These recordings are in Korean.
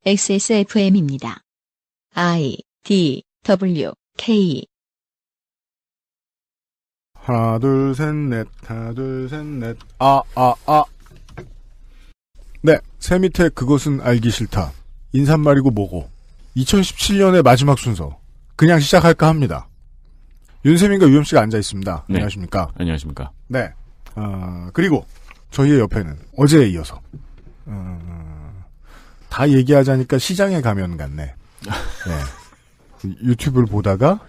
XSFM입니다. I, D, W, K. 하나, 둘, 셋, 넷. 하나, 둘, 셋, 넷. 네, 새 밑에 그것은 알기 싫다. 인사말이고 뭐고. 2017년의 마지막 순서. 그냥 시작할까 합니다. 윤세민과 유엠씨가 앉아 있습니다. 네. 안녕하십니까? 안녕하십니까? 네. 그리고 저희의 옆에는 어제에 이어서 다 얘기하자니까 시장에 가면 같네. 네. 유튜브를 보다가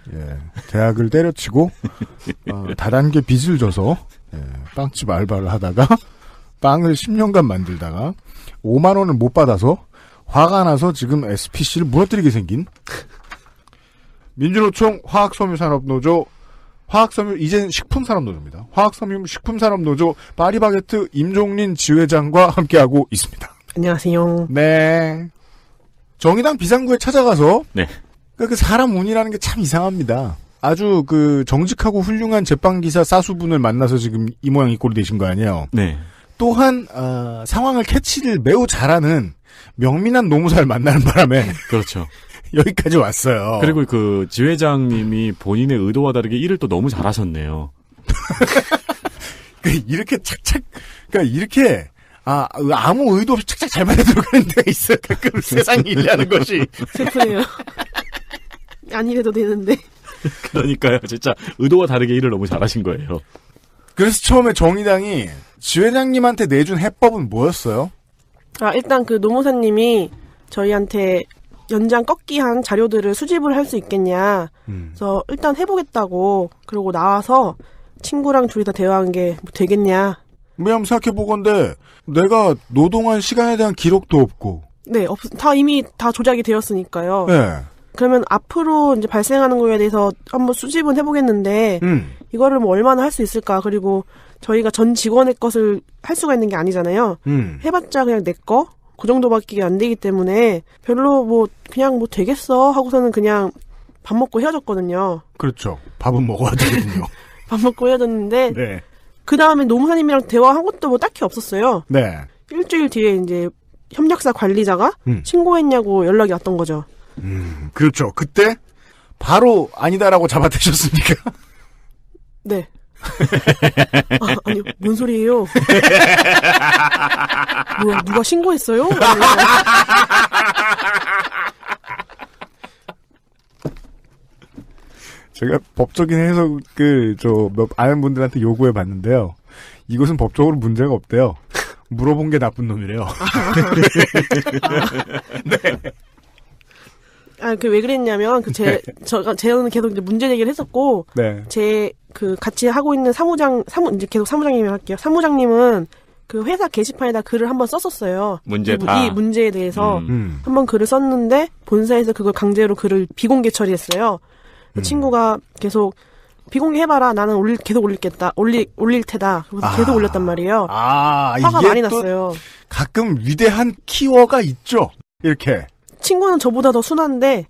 대학을 때려치고 다단계 빚을 져서 빵집 알바를 하다가 빵을 10년간 만들다가 5만 원을 못 받아서 화가 나서 지금 SPC를 무너뜨리게 생긴 민주노총 화학섬유산업노조 화학섬유 이젠 식품산업노조입니다. 화학섬유 식품산업노조 파리바게트 임종린 지회장과 함께하고 있습니다. 안녕하세요. 네. 정의당 비상구에 찾아가서 네. 그 사람 운이라는 게 참 이상합니다. 아주 그 정직하고 훌륭한 제빵기사 사수분을 만나서 지금 이 모양 이 꼴이 되신 거 아니에요. 네. 또한 상황을 캐치를 매우 잘하는 명민한 노무사를 만나는 바람에 그렇죠. 여기까지 왔어요. 그리고 그 지회장님이 본인의 의도와 다르게 일을 또 너무 잘하셨네요. 이렇게 착착, 그러니까 이렇게 아무 의도 없이 착착 잘 맞아 들어가는 데가 있어요. 가끔 세상이 일하는 것이. 슬프네요. 안 이래도 되는데. 그러니까요. 진짜 의도와 다르게 일을 너무 잘하신 거예요. 그래서 처음에 정의당이 지회장님한테 내준 해법은 뭐였어요? 일단 그 노무사님이 저희한테 연장 꺾기한 자료들을 수집을 할 수 있겠냐. 그래서 일단 해보겠다고. 그러고 나와서 친구랑 둘이 다 대화한 게 뭐 되겠냐. 왜냐면 생각해보건데 내가 노동한 시간에 대한 기록도 없고. 네, 이미 다 조작이 되었으니까요. 네. 그러면 앞으로 이제 발생하는 거에 대해서 한번 수집은 해보겠는데, 이거를 뭐 얼마나 할 수 있을까. 그리고 저희가 전 직원의 것을 할 수가 있는 게 아니잖아요. 해봤자 그냥 내 거? 그 정도밖에 안 되기 때문에 별로 그냥 되겠어 하고서는 그냥 밥 먹고 헤어졌거든요. 그렇죠. 밥은 먹어야 되거든요. 밥 먹고 헤어졌는데, 네. 그 다음에 노무사님이랑 대화한 것도 딱히 없었어요. 네. 일주일 뒤에 이제 협력사 관리자가 신고했냐고 연락이 왔던 거죠. 그렇죠. 그때 바로 아니다라고 잡아대셨습니까? 네. 아니, 뭔 소리예요? 뭐야, 누가 신고했어요? 제가 법적인 해석 아는 분들한테 요구해 봤는데요. 이것은 법적으로 문제가 없대요. 물어본 게 나쁜 놈이래요. 네. 왜 그랬냐면, 저는 계속 이제 문제 제기를 했었고, 네. 같이 하고 있는 이제 계속 사무장님을 할게요. 사무장님은 그 회사 게시판에다 글을 한번 썼었어요. 문제다. 이 문제에 대해서 한번 글을 썼는데, 본사에서 그걸 강제로 글을 비공개 처리했어요. 그 친구가 계속, 비공개해봐라. 나는 계속 올릴 테다. 그래서 계속 올렸단 말이에요. 화가 많이 났어요. 가끔 위대한 키워가 있죠. 이렇게. 친구는 저보다 더 순한데,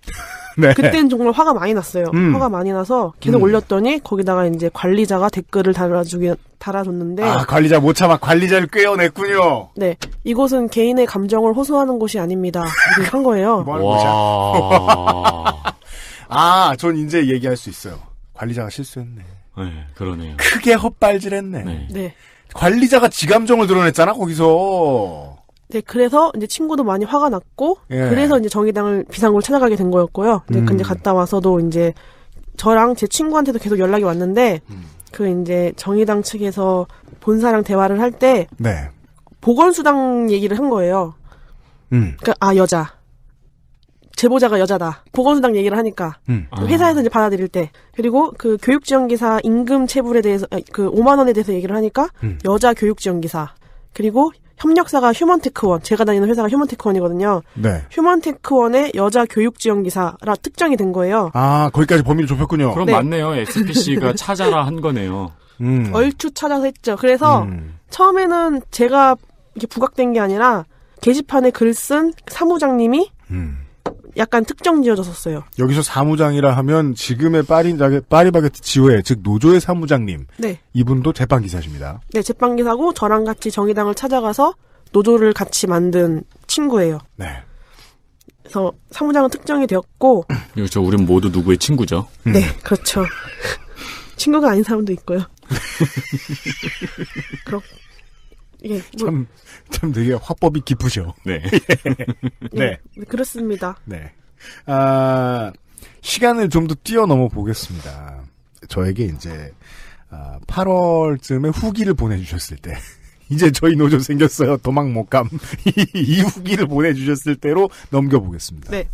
네. 그때는 정말 화가 많이 났어요. 화가 많이 나서 계속 올렸더니, 거기다가 이제 관리자가 댓글을 달아줬는데. 관리자 못 참아 관리자를 꿰어냈군요. 네. 이곳은 개인의 감정을 호소하는 곳이 아닙니다. 이렇게 한 거예요. 뭐 하는 곳이야? 전 이제 얘기할 수 있어요. 관리자가 실수했네. 네, 그러네요. 크게 헛발질했네. 네. 네. 관리자가 지 감정을 드러냈잖아, 거기서. 네, 그래서 이제 친구도 많이 화가 났고, 그래서 이제 정의당을 비상구를 찾아가게 된 거였고요. 근데 갔다 와서도 이제 저랑 제 친구한테도 계속 연락이 왔는데, 이제 정의당 측에서 본사랑 대화를 할 때, 네. 보건수당 얘기를 한 거예요. 여자. 제보자가 여자다. 보건수당 얘기를 하니까. 회사에서 이제 받아들일 때. 그리고 그 교육지원기사 임금 체불에 대해서, 5만 원에 대해서 얘기를 하니까, 여자 교육지원기사. 그리고 협력사가 휴먼테크원. 제가 다니는 회사가 휴먼테크원이거든요. 네. 휴먼테크원의 여자 교육지원기사라 특정이 된 거예요. 거기까지 범위를 좁혔군요. 그럼 네. 맞네요. SPC가 찾아라 한 거네요. 얼추 찾아서 했죠. 그래서 처음에는 제가 이렇게 부각된 게 아니라 게시판에 글 쓴 사무장님이 약간 특정 지어졌었어요. 여기서 사무장이라 하면 지금의 파리바게트 지회, 즉 노조의 사무장님. 네. 이분도 제빵기사십니다. 네, 제빵기사고 저랑 같이 정의당을 찾아가서 노조를 같이 만든 친구예요. 네. 그래서 사무장은 특정이 되었고. 그렇죠. 우린 모두 누구의 친구죠. 네, 그렇죠. 친구가 아닌 사람도 있고요. 이게 뭐, 참 되게 화법이 깊으셔. 네. 네. 그렇습니다. 네. 시간을 좀 더 뛰어넘어 보겠습니다. 저에게 이제 8월쯤에 후기를 보내주셨을 때 이제 저희 노조 생겼어요. 도망 못 감. 이 후기를 보내주셨을 때로 넘겨보겠습니다. 네.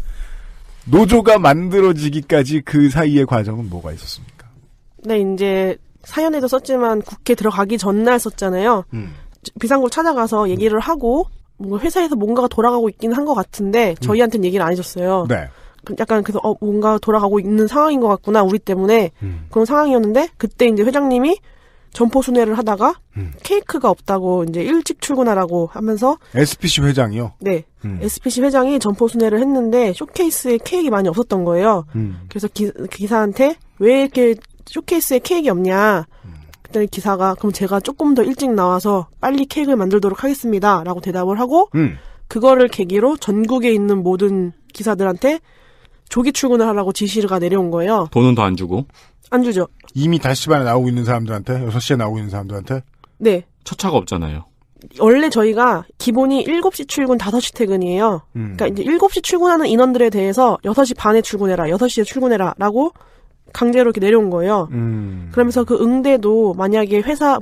노조가 만들어지기까지 그 사이의 과정은 뭐가 있었습니까? 네, 이제 사연에도 썼지만 국회 들어가기 전날 썼잖아요. 비상구를 찾아가서 얘기를 하고 뭔가 회사에서 뭔가가 돌아가고 있긴 한 것 같은데 저희한테는 얘기를 안 해줬어요. 네. 약간 그래서 뭔가 돌아가고 있는 상황인 것 같구나 우리 때문에 그런 상황이었는데 그때 이제 회장님이 점포 순회를 하다가 케이크가 없다고 이제 일찍 출근하라고 하면서 SPC 회장이요? 네. SPC 회장이 점포 순회를 했는데 쇼케이스에 케이크가 많이 없었던 거예요. 그래서 기사한테 왜 이렇게 쇼케이스에 케이크가 없냐. 그랬더니 기사가 그럼 제가 조금 더 일찍 나와서 빨리 케이크를 만들도록 하겠습니다. 라고 대답을 하고 그거를 계기로 전국에 있는 모든 기사들한테 조기 출근을 하라고 지시가 내려온 거예요. 돈은 더 안 주고? 안 주죠. 이미 5시 반에 나오고 있는 사람들한테? 6시에 나오고 있는 사람들한테? 네. 첫 차가 없잖아요. 원래 저희가 기본이 7시 출근, 5시 퇴근이에요. 그러니까 이제 7시 출근하는 인원들에 대해서 6시 반에 출근해라, 6시에 출근해라, 라고 강제로 이렇게 내려온 거예요. 그러면서 그 응대도 만약에 회사,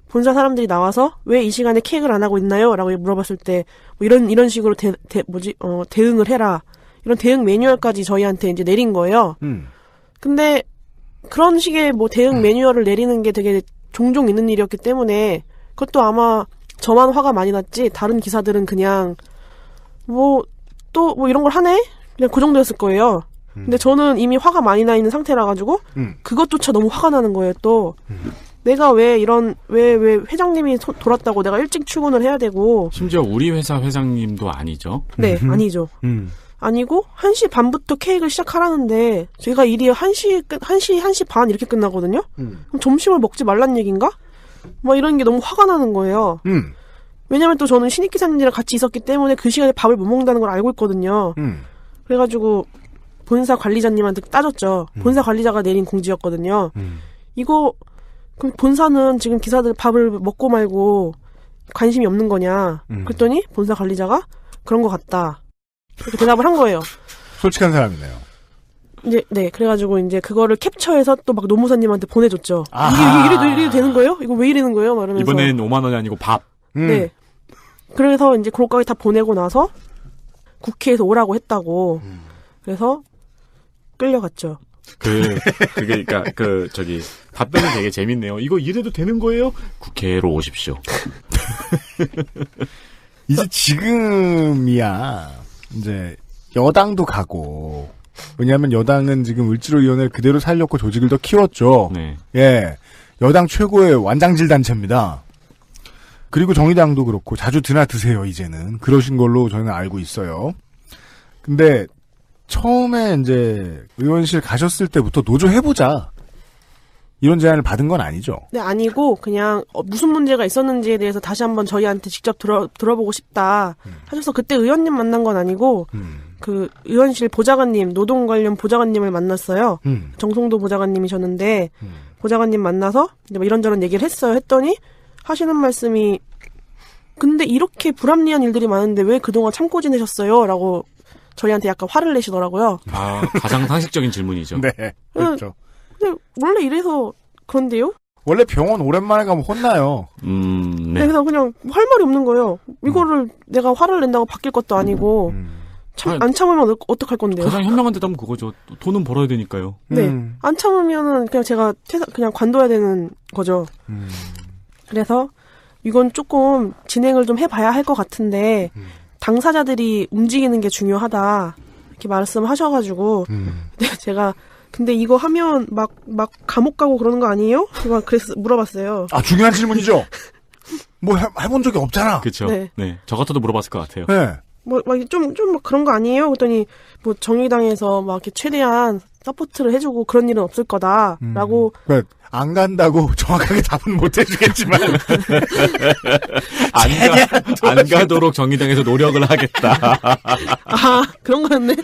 본사 사람들이 나와서 왜 이 시간에 케이크를 안 하고 있나요? 라고 물어봤을 때, 뭐 이런 식으로 대응을 해라. 이런 대응 매뉴얼까지 저희한테 이제 내린 거예요. 근데 그런 식의 뭐 대응 매뉴얼을 내리는 게 되게 종종 있는 일이었기 때문에 그것도 아마 저만 화가 많이 났지 다른 기사들은 그냥 또 이런 걸 하네? 그냥 그 정도였을 거예요. 근데 저는 이미 화가 많이 나 있는 상태라 가지고 그것조차 너무 화가 나는 거예요. 또 내가 왜 회장님이 돌았다고 내가 일찍 출근을 해야 되고 심지어 우리 회사 회장님도 아니죠. 네, 아니죠. 아니고 1시 반부터 케이크를 시작하라는데 제가 일이 1시 반 이렇게 끝나거든요. 그럼 점심을 먹지 말란 얘기인가? 막 이런 게 너무 화가 나는 거예요. 왜냐면 또 저는 신입 기사님들이랑 같이 있었기 때문에 그 시간에 밥을 못 먹는다는 걸 알고 있거든요. 그래가지고 본사 관리자님한테 따졌죠. 본사 관리자가 내린 공지였거든요. 이거 그럼 본사는 지금 기사들 밥을 먹고 말고 관심이 없는 거냐? 그랬더니 본사 관리자가 그런 것 같다. 이렇게 대답을 한 거예요. 솔직한 사람이네요. 이제 네, 그래가지고 이제 그거를 캡처해서 또 막 노무사님한테 보내줬죠. 아하. 이게 이래도 되는 거예요? 이거 왜 이러는 거예요? 말하면서. 이번엔 5만 원이 아니고 밥. 네. 그래서 이제 그것까지 다 보내고 나서 국회에서 오라고 했다고. 그래서 끌려갔죠. 그러니까 답변이 되게 재밌네요. 이거 이래도 되는 거예요? 국회로 오십시오. 이제 지금이야 이제 여당도 가고 왜냐하면 여당은 지금 을지로위원회를 그대로 살렸고 조직을 더 키웠죠. 네. 예, 여당 최고의 완장질 단체입니다. 그리고 정의당도 그렇고 자주 드나드세요. 이제는 그러신 걸로 저는 알고 있어요. 근데 처음에 이제 의원실 가셨을 때부터 노조 해보자 이런 제안을 받은 건 아니죠? 네, 아니고 그냥 무슨 문제가 있었는지에 대해서 다시 한번 저희한테 직접 들어보고 싶다 하셔서 그때 의원님 만난 건 아니고 그 의원실 보좌관님, 노동 관련 보좌관님을 만났어요. 정송도 보좌관님이셨는데 보좌관님 만나서 이제 뭐 이런저런 얘기를 했어요. 했더니 하시는 말씀이 근데 이렇게 불합리한 일들이 많은데 왜 그동안 참고 지내셨어요? 라고 저희한테 약간 화를 내시더라고요. 아, 가장 상식적인 질문이죠. 네, 그렇죠. 근데 원래 이래서 그런데요? 원래 병원 오랜만에 가면 혼나요. 네. 그래서 그냥 할 말이 없는 거예요. 이거를 내가 화를 낸다고 바뀔 것도 아니고 안 참으면 어떡할 건데요? 가장 현명한 대답은 그거죠. 돈은 벌어야 되니까요. 네, 안 참으면은 그냥 제가 그냥 관둬야 되는 거죠. 그래서 이건 조금 진행을 좀 해봐야 할 것 같은데 당사자들이 움직이는 게 중요하다 이렇게 말씀하셔가지고 제가 근데 이거 하면 막 감옥 가고 그러는 거 아니에요? 그래서 물어봤어요. 아, 중요한 질문이죠. 뭐 해본 적이 없잖아. 그렇죠. 네. 네, 저 같아도 물어봤을 것 같아요. 네. 좀 그런 거 아니에요? 그랬더니 뭐 정의당에서 막 이렇게 최대한 서포트를 해주고 그런 일은 없을 거다라고. 그러니까 안 간다고 정확하게 답은 못 해주겠지만 안 가도록 정의당에서 노력을 하겠다. 아 그런 거였네.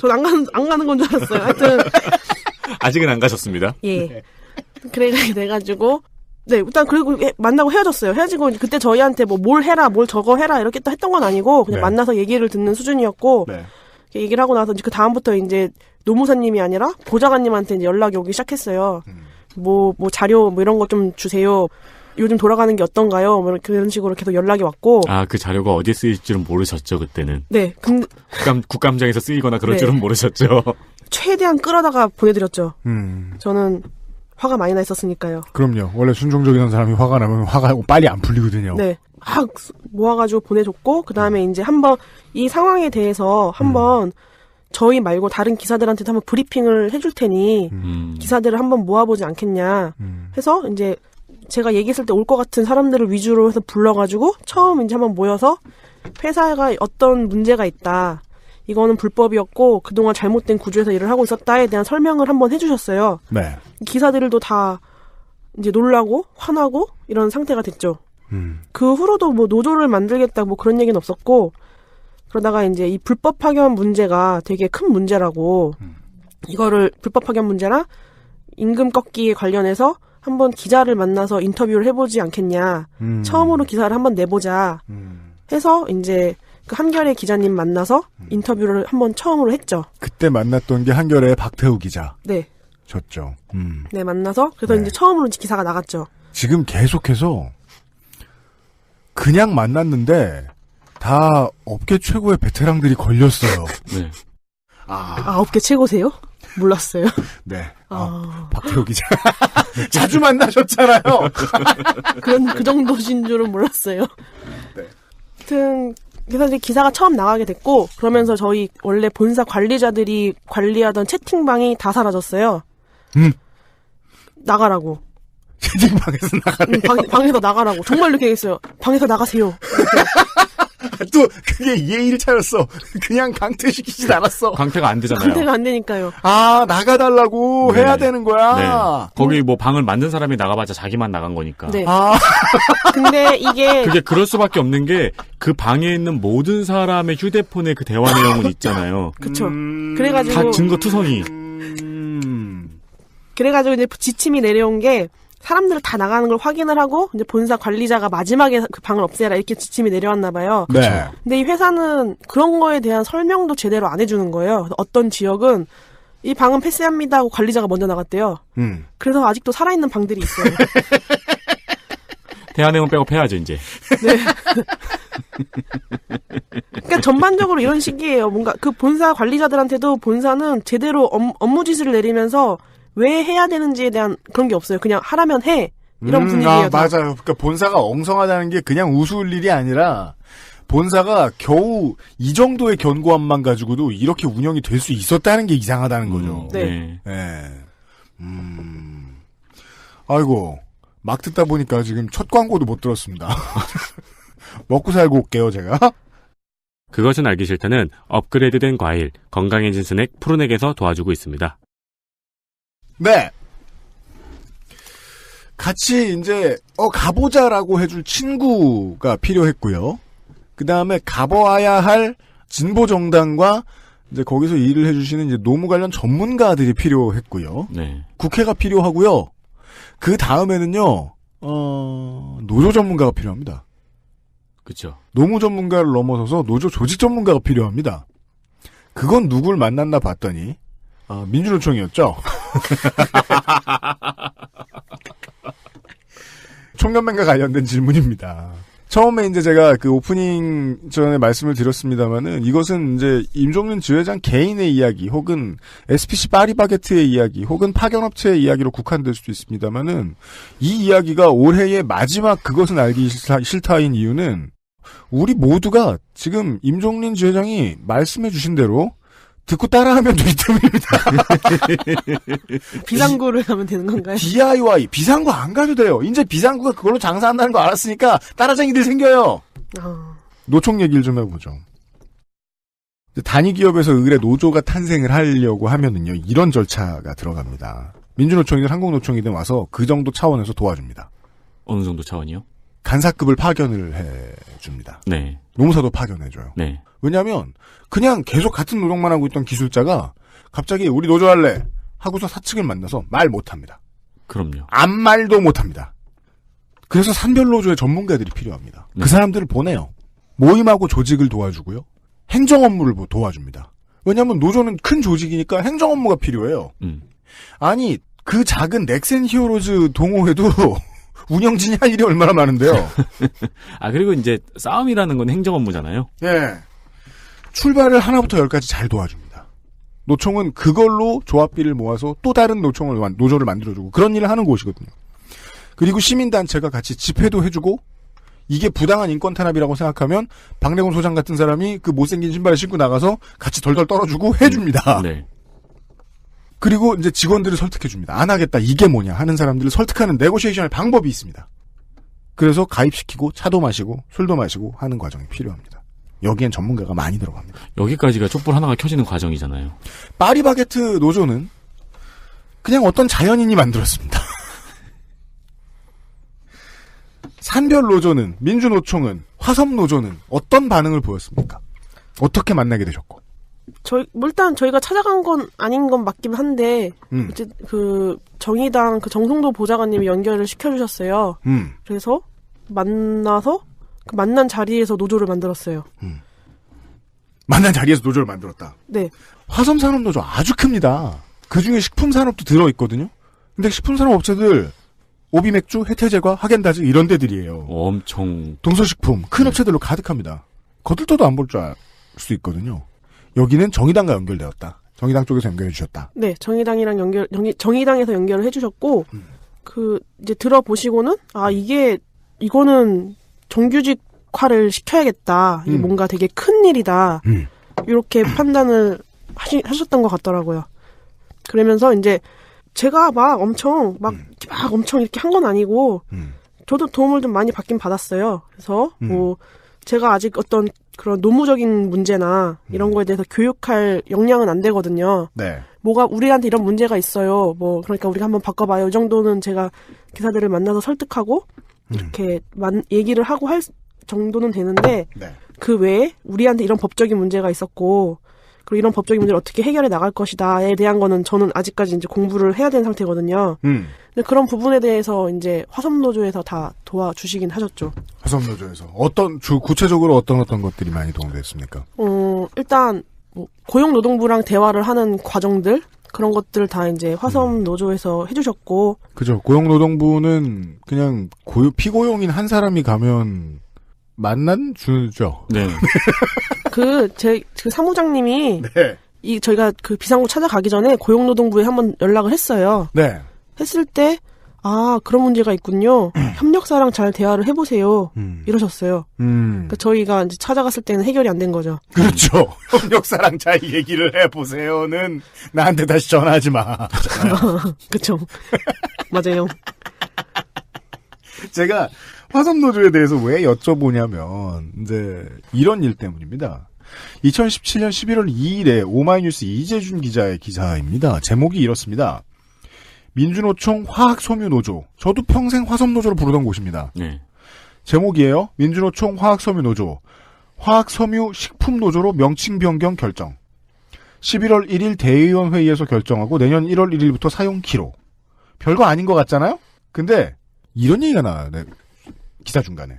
전 안 가는 건 줄 알았어요. 하여튼 아직은 안 가셨습니다. 예. 그래가지고 네 일단 그리고 만나고 헤어졌어요. 헤어지고 그때 저희한테 뭐 뭘 해라 뭘 저거 해라 이렇게 또 했던 건 아니고 그냥 네. 만나서 얘기를 듣는 수준이었고 네. 얘기를 하고 나서 그 다음부터 이제 노무사님이 아니라 보좌관님한테 이제 연락이 오기 시작했어요. 뭐 자료 뭐 이런 거 좀 주세요. 요즘 돌아가는 게 어떤가요? 뭐 그런 식으로 계속 연락이 왔고. 아, 그 자료가 어디에 쓰일 줄은 모르셨죠, 그때는. 네. 근데 국감장에서 쓰이거나 그럴 네. 줄은 모르셨죠. 최대한 끌어다가 보내드렸죠. 저는 화가 많이 나 있었으니까요. 그럼요. 원래 순종적인 사람이 화가 나면 화가 빨리 안 풀리거든요. 네. 막 모아가지고 보내줬고 그 다음에 이제 한번 이 상황에 대해서 한번 저희 말고 다른 기사들한테도 한번 브리핑을 해줄 테니 기사들을 한번 모아보지 않겠냐 해서 이제 제가 얘기했을 때 올 것 같은 사람들을 위주로 해서 불러가지고 처음 이제 한번 모여서 회사가 어떤 문제가 있다. 이거는 불법이었고 그동안 잘못된 구조에서 일을 하고 있었다에 대한 설명을 한번 해주셨어요. 네. 기사들도 다 이제 놀라고 화나고 이런 상태가 됐죠. 그 후로도 뭐 노조를 만들겠다 뭐 그런 얘기는 없었고 그러다가 이제 이 불법 파견 문제가 되게 큰 문제라고 이거를 불법 파견 문제나 임금 꺾기에 관련해서 한번 기자를 만나서 인터뷰를 해보지 않겠냐. 처음으로 기사를 한번 내보자 해서 이제 그 한겨레 기자님 만나서 인터뷰를 한번 처음으로 했죠. 그때 만났던 게 한겨레의 박태우 기자. 네. 셨죠. 네, 만나서 그래서 네. 이제 처음으로 기사가 나갔죠. 지금 계속해서 그냥 만났는데 다 업계 최고의 베테랑들이 걸렸어요. 네. 아, 업계 최고세요? 몰랐어요. 네. 박태호 기자. 자주 만나셨잖아요. 그 정도신 줄은 몰랐어요. 네. 하여튼, 그래서 이제 기사가 처음 나가게 됐고, 그러면서 저희 원래 본사 관리자들이 관리하던 채팅방이 다 사라졌어요. 나가라고. 채팅방에서 나가래요. 방에서 나가라고. 정말 이렇게 했어요. 방에서 나가세요. 또 그게 예의를 차렸어. 그냥 강퇴시키진 않았어. 강퇴가 안 되잖아요. 강퇴가 안 되니까요. 아, 나가달라고 네. 해야 되는 거야. 네. 거기 뭐 방을 만든 사람이 나가봤자 자기만 나간 거니까. 네. 아, 근데 이게 그게 그럴 수밖에 없는 게 그 방에 있는 모든 사람의 휴대폰에 그 대화 내용은 있잖아요. 그쵸. 그래가지고 다 증거 투성이. 그래가지고 이제 지침이 내려온 게 사람들 다 나가는 걸 확인을 하고 이제 본사 관리자가 마지막에 그 방을 없애라 이렇게 지침이 내려왔나 봐요. 네. 근데 이 회사는 그런 거에 대한 설명도 제대로 안 해주는 거예요. 그래서 어떤 지역은 이 방은 패스합니다 하고 관리자가 먼저 나갔대요. 그래서 아직도 살아있는 방들이 있어요. 대화 내용 빼고 패야죠 이제. 네. 그러니까 전반적으로 이런 식이에요. 뭔가 그 본사 관리자들한테도 본사는 제대로 업무 지시를 내리면서 왜 해야 되는지에 대한 그런 게 없어요. 그냥 하라면 해. 이런 분위기예요. 다. 맞아요. 그러니까 본사가 엉성하다는 게 그냥 우스울 일이 아니라 본사가 겨우 이 정도의 견고함만 가지고도 이렇게 운영이 될 수 있었다는 게 이상하다는 거죠. 네. 네. 아이고, 막 듣다 보니까 지금 첫 광고도 못 들었습니다. 먹고 살고 올게요, 제가. 그것은 알기 싫다는 업그레이드된 과일, 건강해진 스낵 푸르넥에서 도와주고 있습니다. 네. 같이 이제 가보자라고 해줄 친구가 필요했고요. 그 다음에 가봐야 할 진보 정당과 이제 거기서 일을 해주시는 이제 노무 관련 전문가들이 필요했고요. 네. 국회가 필요하고요. 그 다음에는요, 노조 전문가가 필요합니다. 그렇죠. 노무 전문가를 넘어서서 노조 조직 전문가가 필요합니다. 그건 누굴 만났나 봤더니 민주노총이었죠. 총연맹과 관련된 질문입니다. 처음에 이제 제가 그 오프닝 전에 말씀을 드렸습니다만은 이것은 이제 임종윤 지회장 개인의 이야기 혹은 SPC 파리바게트의 이야기 혹은 파견업체의 이야기로 국한될 수도 있습니다만은 이 이야기가 올해의 마지막 그것은 알기 싫다인 이유는 우리 모두가 지금 임종린 지회장이 말씀해 주신 대로 듣고 따라하면 되기 때문입니다. 비상구를 하면 되는 건가요? DIY, 비상구 안 가도 돼요. 이제 비상구가 그걸로 장사한다는 거 알았으니까 따라쟁이들 생겨요. 노총 얘기를 좀 해보죠. 단위 기업에서 의뢰 노조가 탄생을 하려고 하면은요, 이런 절차가 들어갑니다. 민주노총이든 한국노총이든 와서 그 정도 차원에서 도와줍니다. 어느 정도 차원이요? 간사급을 파견을 해줍니다. 네. 노무사도 파견해줘요. 네. 왜냐하면 그냥 계속 같은 노동만 하고 있던 기술자가 갑자기 우리 노조 할래 하고서 사측을 만나서 말 못합니다. 그럼요. 아무 말도 못합니다. 그래서 산별 노조의 전문가들이 필요합니다. 네. 그 사람들을 보내요. 모임하고 조직을 도와주고요. 행정 업무를 도와줍니다. 왜냐하면 노조는 큰 조직이니까 행정 업무가 필요해요. 아니 그 작은 넥센 히어로즈 동호회도 운영진이 할 일이 얼마나 많은데요. 아 그리고 이제 싸움이라는 건 행정 업무잖아요. 예. 출발을 하나부터 열까지 잘 도와줍니다. 노총은 그걸로 조합비를 모아서 또 다른 노조를 만들어주고 그런 일을 하는 곳이거든요. 그리고 시민단체가 같이 집회도 해주고 이게 부당한 인권 탄압이라고 생각하면 박래곤 소장 같은 사람이 그 못생긴 신발을 신고 나가서 같이 덜덜 떨어주고 해줍니다. 네. 그리고 이제 직원들을 설득해줍니다. 안 하겠다 이게 뭐냐 하는 사람들을 설득하는 네고시에이션의 방법이 있습니다. 그래서 가입시키고 차도 마시고 술도 마시고 하는 과정이 필요합니다. 여기엔 전문가가 많이 들어갑니다. 여기까지가 촛불 하나가 켜지는 과정이잖아요. 파리바게트 노조는 그냥 어떤 자연인이 만들었습니다. 산별 노조는, 민주노총은, 화섬노조는 어떤 반응을 보였습니까? 어떻게 만나게 되셨고? 일단 저희가 찾아간 건 아닌 건 맞긴 한데, 이제 정의당 정성도 보좌관님이 연결을 시켜주셨어요. 그래서 만나서, 그 만난 자리에서 노조를 만들었어요. 만난 자리에서 노조를 만들었다? 네. 화섬산업노조 아주 큽니다. 그 중에 식품산업도 들어있거든요? 근데 식품산업업체들, 오비맥주, 해태제과, 하겐다즈 이런 데들이에요. 엄청 동서식품 큰 업체들로 가득합니다. 거들떠도 안 볼 줄 알 수 있거든요. 여기는 정의당과 연결되었다. 정의당 쪽에서 연결해 주셨다. 네, 정의당이랑 정의당에서 연결을 해주셨고 이제 들어보시고는 이거는 정규직화를 시켜야겠다. 이게 뭔가 되게 큰 일이다. 이렇게 판단을 하셨던 것 같더라고요. 그러면서 이제 제가 막 엄청 이렇게 한 건 아니고, 저도 도움을 좀 많이 받긴 받았어요. 그래서, 제가 아직 어떤 그런 노무적인 문제나 이런 거에 대해서 교육할 역량은 안 되거든요. 네. 우리한테 이런 문제가 있어요. 그러니까 우리가 한번 바꿔봐요. 이 정도는 제가 기사들을 만나서 설득하고, 이렇게 얘기를 하고 할 정도는 되는데, 네. 그 외에 우리한테 이런 법적인 문제가 있었고, 그리고 이런 법적인 문제를 어떻게 해결해 나갈 것이다에 대한 거는 저는 아직까지 이제 공부를 해야 되는 상태거든요. 근데 그런 부분에 대해서 이제 화섬노조에서 다 도와주시긴 하셨죠. 화섬노조에서 구체적으로 어떤 것들이 많이 도움됐습니까? 일단 고용노동부랑 대화를 하는 과정들 그런 것들 다 이제 화섬노조에서 해주셨고. 그죠. 고용노동부는 그냥 피고용인 한 사람이 가면 주죠. 네. 그 사무장님이. 네. 저희가 그 비상구 찾아가기 전에 고용노동부에 한번 연락을 했어요. 네. 했을 때, 그런 문제가 있군요. 협력사랑 잘 대화를 해보세요. 이러셨어요. 그러니까 저희가 이제 찾아갔을 때는 해결이 안 된 거죠. 그렇죠. 협력사랑 잘 얘기를 해보세요는 나한테 다시 전화하지 마. 그쵸. 맞아요. 제가 화섬노조에 대해서 왜 여쭤보냐면 이제 이런 일 때문입니다. 2017년 11월 2일에 오마이뉴스 이재준 기자의 기사입니다. 제목이 이렇습니다. 민주노총 화학섬유노조. 저도 평생 화섬노조로 부르던 곳입니다. 네. 제목이에요. 민주노총 화학섬유노조. 화학섬유 식품노조로 명칭 변경 결정. 11월 1일 대의원 회의에서 결정하고 내년 1월 1일부터 사용 키로. 별거 아닌 것 같잖아요? 근데 이런 얘기가 나와요. 네. 기사 중간에.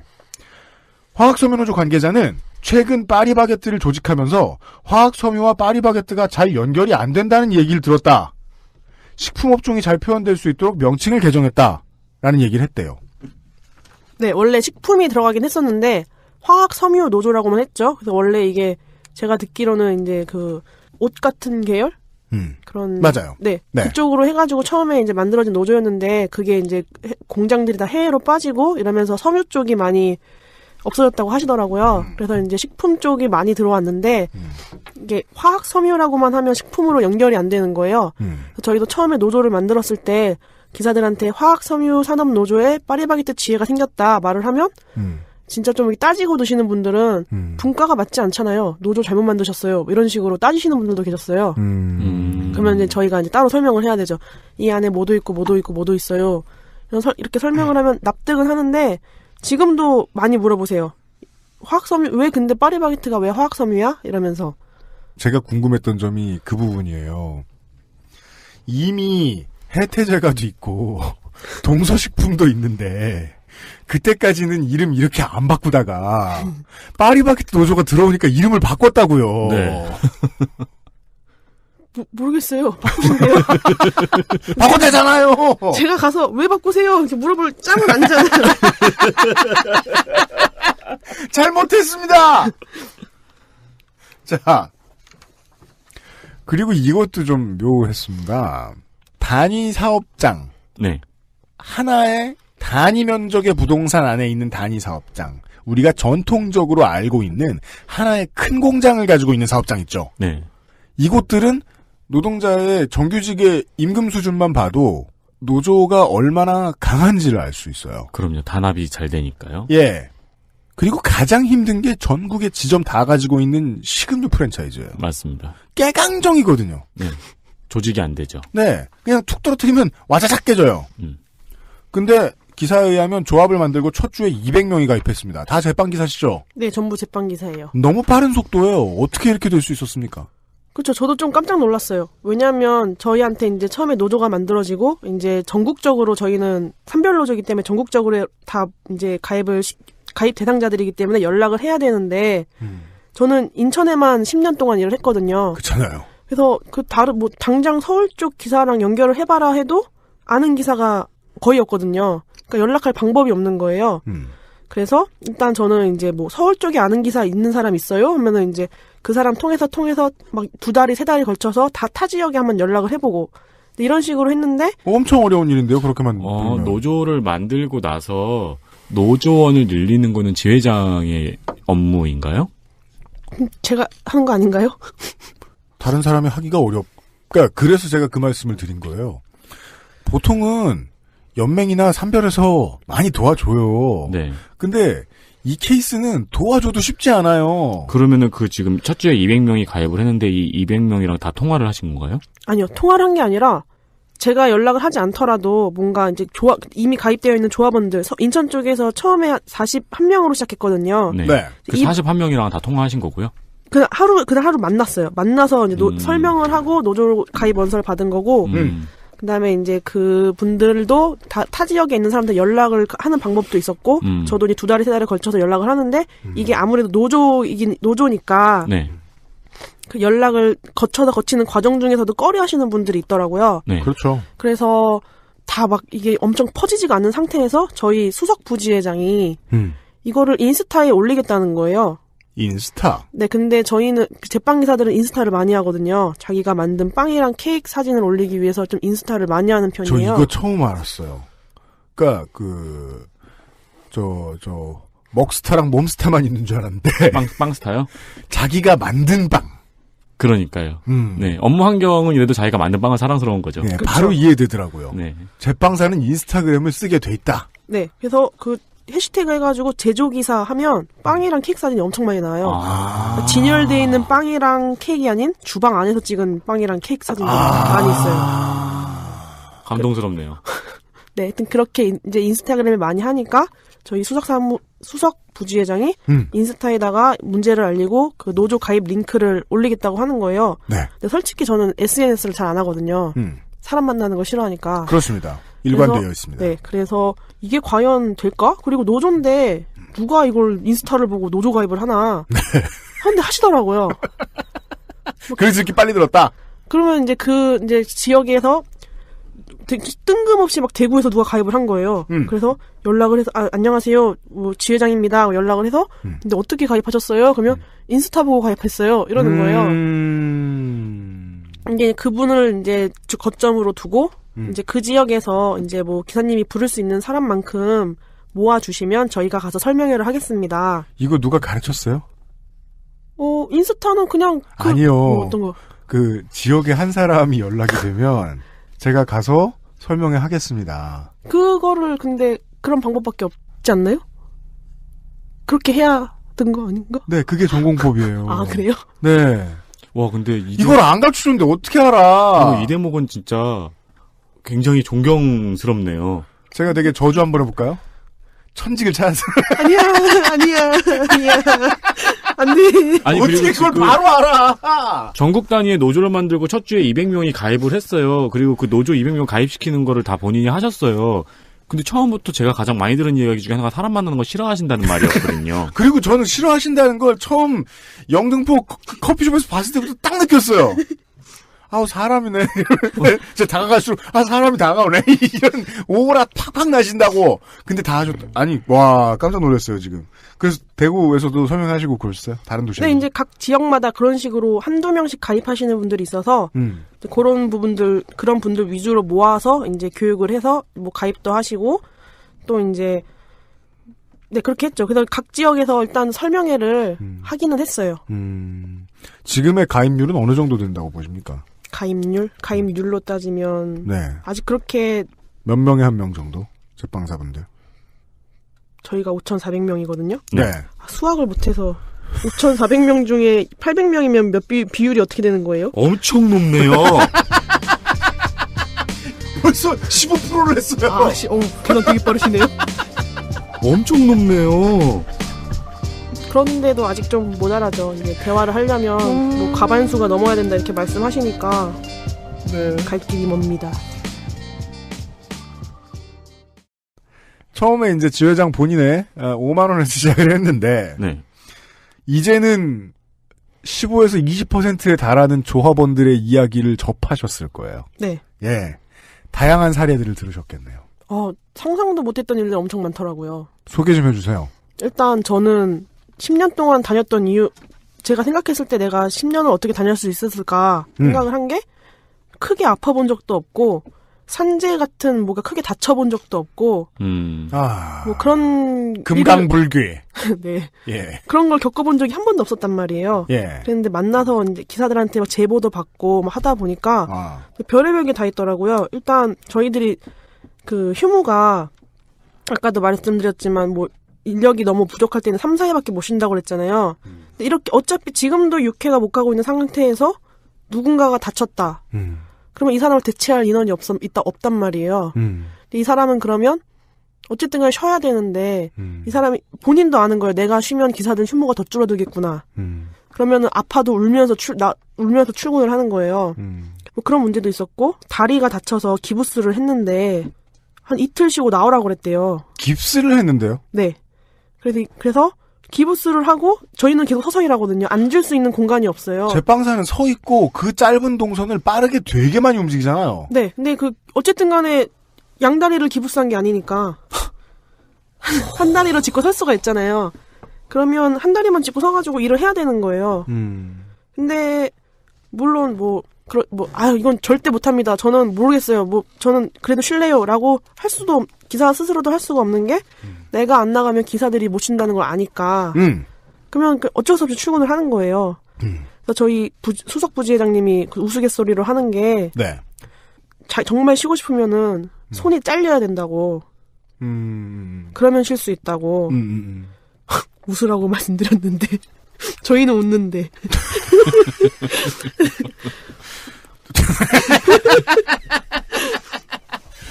화학섬유노조 관계자는 최근 파리바게뜨를 조직하면서 화학섬유와 파리바게뜨가 잘 연결이 안 된다는 얘기를 들었다. 식품업종이 잘 표현될 수 있도록 명칭을 개정했다라는 얘기를 했대요. 네, 원래 식품이 들어가긴 했었는데 화학섬유노조라고만 했죠. 그래서 원래 이게 제가 듣기로는 이제 그 옷 같은 계열? 그런. 맞아요. 네, 네. 그쪽으로 해가지고 처음에 이제 만들어진 노조였는데 그게 이제 공장들이 다 해외로 빠지고 이러면서 섬유 쪽이 많이 없어졌다고 하시더라고요. 그래서 이제 식품 쪽이 많이 들어왔는데 이게 화학 섬유라고만 하면 식품으로 연결이 안 되는 거예요. 저희도 처음에 노조를 만들었을 때 기사들한테 화학 섬유 산업 노조에 파리바게뜨 지회가 생겼다 말을 하면 진짜 좀 이렇게 따지고 드시는 분들은 분가가 맞지 않잖아요. 노조 잘못 만드셨어요. 이런 식으로 따지시는 분들도 계셨어요. 그러면 이제 저희가 이제 따로 설명을 해야 되죠. 이 안에 뭐도 있고 뭐도 있고 뭐도 있어요. 이렇게 설명을 하면 납득은 하는데 지금도 많이 물어보세요. 화학섬유 왜 근데 파리바게트가 왜 화학섬유야? 이러면서. 제가 궁금했던 점이 그 부분이에요. 이미 해태제가도 있고 동서식품도 있는데 그때까지는 이름 이렇게 안 바꾸다가 파리바게트 노조가 들어오니까 이름을 바꿨다고요. 네. 모르겠어요. 바꾸신대요. 바꿨대잖아요. 제가 가서 왜 바꾸세요? 이렇게 물어볼 짬은 아니잖아요. 잘못했습니다. 자, 그리고 이것도 좀 묘했습니다. 단위 사업장. 네. 하나의 단위 면적의 부동산 안에 있는 단위 사업장. 우리가 전통적으로 알고 있는 하나의 큰 공장을 가지고 있는 사업장 있죠. 네. 이곳들은 노동자의 정규직의 임금 수준만 봐도 노조가 얼마나 강한지를 알 수 있어요. 그럼요. 단합이 잘 되니까요. 예. 그리고 가장 힘든 게 전국의 지점 다 가지고 있는 식음료 프랜차이즈예요. 맞습니다. 깨강정이거든요. 네. 조직이 안 되죠. 네. 그냥 툭 떨어뜨리면 와자작 깨져요. 근데 기사에 의하면 조합을 만들고 첫 주에 200명이 가입했습니다. 다 제빵기사시죠? 네, 전부 제빵기사예요. 너무 빠른 속도예요. 어떻게 이렇게 될 수 있었습니까? 그렇죠. 저도 좀 깜짝 놀랐어요. 왜냐하면 저희한테 이제 처음에 노조가 만들어지고 이제 전국적으로 저희는 산별 노조이기 때문에 전국적으로 다 이제 가입 대상자들이기 때문에 연락을 해야 되는데 저는 인천에만 10년 동안 일을 했거든요. 그렇잖아요. 그래서 당장 서울 쪽 기사랑 연결을 해봐라 해도 아는 기사가 거의 없거든요. 그러니까 연락할 방법이 없는 거예요. 그래서 일단 저는 이제 뭐 서울 쪽에 아는 기사 있는 사람 있어요? 하면은 이제 그 사람 통해서 막 2달이 3달이 걸쳐서 다 타 지역에 한번 연락을 해보고 이런 식으로 했는데 엄청 어려운 일인데요. 그렇게만 들으면. 노조를 만들고 나서 노조원을 늘리는 거는 지회장의 업무인가요? 제가 하는 거 아닌가요? 다른 사람이 하기가 그러니까 그래서 제가 그 말씀을 드린 거예요. 보통은 연맹이나 산별에서 많이 도와줘요. 네. 근데 이 케이스는 도와줘도 쉽지 않아요. 그러면은 지금 첫 주에 200명이 가입을 했는데 이 200명이랑 다 통화를 하신 건가요? 아니요. 통화를 한 게 아니라 제가 연락을 하지 않더라도 뭔가 이제 이미 가입되어 있는 조합원들 인천 쪽에서 처음에 41명으로 시작했거든요. 네. 네. 그 41명이랑 다 통화하신 거고요? 그냥 하루 만났어요. 만나서 이제 설명을 하고 노조 가입 원서를 받은 거고 그다음에 이제 그 분들도 타 지역에 있는 사람들 연락을 하는 방법도 있었고 저도 이제 2달에 3달에 걸쳐서 연락을 하는데 이게 아무래도 노조니까 네. 그 연락을 거치는 과정 중에서도 꺼려하시는 분들이 있더라고요. 네. 그렇죠. 그래서 다 막 이게 엄청 퍼지지가 않는 상태에서 저희 수석 부지회장이 이거를 인스타에 올리겠다는 거예요. 인스타? 네, 근데 저희는 제빵 기사들은 인스타를 많이 하거든요. 자기가 만든 빵이랑 케이크 사진을 올리기 위해서 좀 인스타를 많이 하는 편이에요. 저 이거 처음 알았어요. 그러니까 먹스타랑 몸스타만 있는 줄 알았는데 빵스타요? 자기가 만든 빵. 그러니까요. 네, 업무 환경은 이래도 자기가 만든 빵은 사랑스러운 거죠. 네, 바로 이해되더라고요. 네. 제빵사는 인스타그램을 쓰게 돼 있다. 네, 그래서 해시태그 해가지고 제조기사 하면 빵이랑 케이크 사진이 엄청 많이 나와요. 진열되어 있는 빵이랑 케이크가 아닌 주방 안에서 찍은 빵이랑 케이크 사진이 많이 있어요. 감동스럽네요. 네, 하여튼 그렇게 이제 인스타그램을 많이 하니까 저희 수석 부지회장이 인스타에다가 문제를 알리고 그 노조 가입 링크를 올리겠다고 하는 거예요. 네. 근데 솔직히 저는 SNS를 잘 안 하거든요. 사람 만나는 거 싫어하니까. 그렇습니다. 일관되어 있습니다. 네, 그래서 이게 과연 될까? 그리고 노조인데 누가 이걸 인스타를 보고 노조 가입을 하나? 네. 하는데 하시더라고요. 그래서 이렇게 빨리 들었다. 그러면 이제 이제 지역에서 뜬금없이 막 대구에서 누가 가입을 한 거예요. 그래서 연락을 해서 안녕하세요, 지회장입니다. 연락을 해서 근데 어떻게 가입하셨어요? 그러면 인스타 보고 가입했어요. 이러는 거예요. 이게 그분을 이제 거점으로 두고 이제 그 지역에서 이제 뭐 기사님이 부를 수 있는 사람만큼 모아주시면 저희가 가서 설명회를 하겠습니다. 이거 누가 가르쳤어요? 인스타는 그냥 아니요. 어떤 거? 그 지역에 한 사람이 연락이 되면 제가 가서 설명회 하겠습니다. 그거를 근데 그런 방법밖에 없지 않나요? 그렇게 해야 된 거 아닌가? 네, 그게 전공법이에요. 아, 그래요? 네. 와, 근데 이걸 안 가르쳐주는데 어떻게 알아? 이 대목은 진짜 굉장히 존경스럽네요. 제가 되게 저주 한번 해볼까요? 천직을 찾아서. 아니야. 안 돼. 아니, 어떻게 그걸 바로 알아? 전국 단위의 노조를 만들고 첫 주에 200명이 가입을 했어요. 그리고 그 노조 200명 가입시키는 거를 다 본인이 하셨어요. 근데 처음부터 제가 가장 많이 들은 이야기 중에 하나가 사람 만나는 거 싫어하신다는 말이었거든요. 그리고 저는 싫어하신다는 걸 처음 영등포 커피숍에서 봤을 때부터 딱 느꼈어요. 아우, 사람이네. 저 다가갈수록, 사람이 다가오네. 이런 오라 팍팍 나신다고. 근데 다 하셨다. 아니, 와, 깜짝 놀랐어요, 지금. 그래서 대구에서도 설명하시고 그러셨어요? 다른 도시에. 네, 이제 각 지역마다 그런 식으로 한두 명씩 가입하시는 분들이 있어서, 그런 분들 위주로 모아서 이제 교육을 해서 뭐 가입도 하시고, 또 이제, 네, 그렇게 했죠. 그래서 각 지역에서 일단 설명회를 하기는 했어요. 지금의 가입률은 어느 정도 된다고 보십니까? 가입률로 따지면 네. 아직 그렇게 몇 명에 한 명 정도? 제빵사분들. 저희가 5,400명이거든요. 네. 수학을 못해서 5,400명 중에 800명이면 몇 비율이 어떻게 되는 거예요? 엄청 높네요. 벌써 15%를 했어요. 계산 되게 빠르시네요. 엄청 높네요. 그런데도 아직 좀 모자라죠. 이제 대화를 하려면 뭐 과반수가 넘어야 된다 이렇게 말씀하시니까 네. 갈 길이 멉니다. 처음에 이제 지회장 본인의 5만 원에서 시작을 했는데 네. 이제는 15에서 20%에 달하는 조합원들의 이야기를 접하셨을 거예요. 네. 예. 다양한 사례들을 들으셨겠네요. 상상도 못했던 일들이 엄청 많더라고요. 소개 좀 해주세요. 일단 저는 10년 동안 다녔던 이유, 제가 생각했을 때 내가 10년을 어떻게 다닐 수 있었을까 생각을 한 게 크게 아파본 적도 없고 산재 같은 뭐가 크게 다쳐본 적도 없고 뭐 그런 금강불귀 네. 예. 그런 걸 겪어본 적이 한 번도 없었단 말이에요. 예. 그런데 만나서 이제 기사들한테 막 제보도 받고 막 하다 보니까 별의별 게 다 있더라고요. 일단 저희들이 그 휴무가 아까도 말씀드렸지만 뭐 인력이 너무 부족할 때는 3, 4회밖에 못 쉰다고 그랬잖아요. 근데 이렇게 어차피 지금도 6회가 못 가고 있는 상태에서 누군가가 다쳤다. 그러면 이 사람을 대체할 인원이 없단 말이에요. 근데 이 사람은 그러면 어쨌든 간에 쉬어야 되는데 이 사람이 본인도 아는 거예요. 내가 쉬면 기사들 휴무가 더 줄어들겠구나. 그러면은 아파도 울면서 출근을 하는 거예요. 뭐 그런 문제도 있었고 다리가 다쳐서 기부스를 했는데 한 이틀 쉬고 나오라고 그랬대요. 깁스를 했는데요? 네. 그래서 기부스를 하고 저희는 계속 서서 일하거든요. 앉을 수 있는 공간이 없어요. 제빵사는 서 있고 그 짧은 동선을 빠르게 되게 많이 움직이잖아요. 네. 근데 어쨌든 간에 양다리를 기부스한 게 아니니까 한 다리로 짚고 설 수가 있잖아요. 그러면 한 다리만 짚고 서가지고 일을 해야 되는 거예요. 근데 물론 이건 절대 못합니다. 저는 모르겠어요. 저는 그래도 쉴래요라고 할 수도 기사 스스로도 할 수가 없는 게 내가 안 나가면 기사들이 못 쉰다는 걸 아니까. 그러면 어쩔 수 없이 출근을 하는 거예요. 그래서 저희 수석 부지회장님이 그 우스갯소리로 하는 게 네. 정말 쉬고 싶으면은 손이 잘려야 된다고. 그러면 쉴 수 있다고. 웃으라고 말씀드렸는데 저희는 웃는데.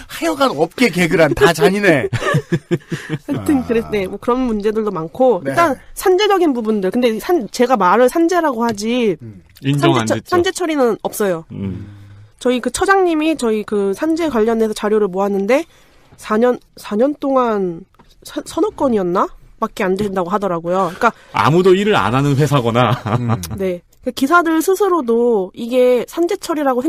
하여간 업계 개그란 다 잔인해. 하여튼 네, 뭐 그런 문제들도 많고 네. 일단 산재적인 부분들. 근데 제가 말을 산재라고 하지 인정 안 됐죠. 산재 처리는 없어요. 저희 그 처장님이 저희 그 산재 관련해서 자료를 모았는데 4년 동안 서너 건이었나? 밖에 안 된다고 하더라고요. 그러니까 아무도 일을 안 하는 회사거나. 네. 기사들 스스로도 이게 산재 처리라고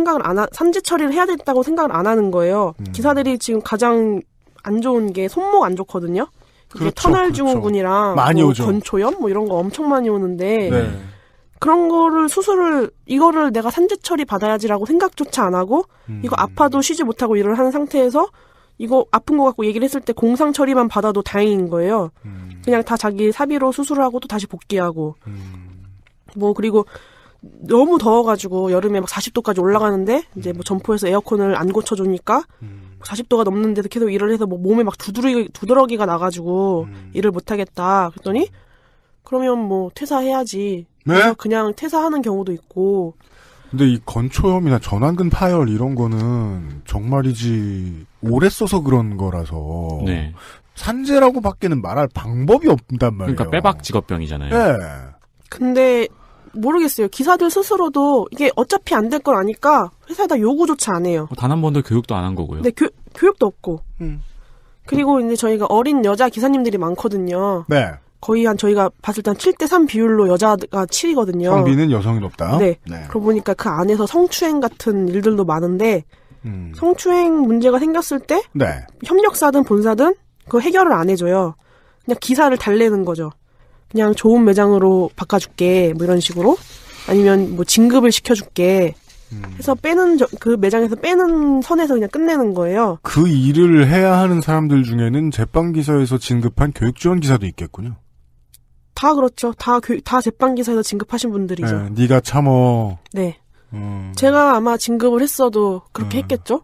산재 처리를 해야 됐다고 생각을 안 하는 거예요. 기사들이 지금 가장 안 좋은 게 손목 안 좋거든요. 그렇죠, 터널 증후군이랑 많이 오죠. 건초염 뭐 이런 거 엄청 많이 오는데 네. 그런 거를 이거를 내가 산재 처리 받아야지라고 생각조차 안 하고 이거 아파도 쉬지 못하고 일을 하는 상태에서 이거 아픈 거 갖고 얘기를 했을 때 공상 처리만 받아도 다행인 거예요. 그냥 다 자기 사비로 수술을 하고 또 다시 복귀하고. 뭐 그리고 너무 더워가지고 여름에 막 40도까지 올라가는데 이제 뭐 점포에서 에어컨을 안 고쳐주니까 40도가 넘는데도 계속 일을 해서 뭐 몸에 막 두드러기가 나가지고 일을 못하겠다. 그랬더니 그러면 뭐 퇴사해야지. 네? 그래서 그냥 퇴사하는 경우도 있고. 근데 이 건초염이나 전완근 파열 이런 거는 정말이지 오래 써서 그런 거라서 네. 산재라고밖에는 말할 방법이 없단 말이에요. 그러니까 빼박 직업병이잖아요. 네. 근데 모르겠어요. 기사들 스스로도 이게 어차피 안 될 걸 아니까 회사에다 요구조차 안 해요. 단 한 번도 교육도 안 한 거고요. 근데 교육도 없고. 그리고 이제 저희가 어린 여자 기사님들이 많거든요. 네. 거의 저희가 봤을 때 한 7대3 비율로 여자가 7이거든요. 성비는 여성이 높다. 네. 네. 그러고 보니까 그 안에서 성추행 같은 일들도 많은데 성추행 문제가 생겼을 때 네. 협력사든 본사든 그 해결을 안 해줘요. 그냥 기사를 달래는 거죠. 그냥 좋은 매장으로 바꿔줄게 뭐 이런 식으로 아니면 뭐 진급을 시켜줄게 해서 그 매장에서 빼는 선에서 그냥 끝내는 거예요. 그 일을 해야 하는 사람들 중에는 제빵기사에서 진급한 교육지원 기사도 있겠군요. 다 그렇죠. 다 제빵기사에서 진급하신 분들이죠. 네, 네가 참어. 네. 제가 아마 진급을 했어도 그렇게 했겠죠.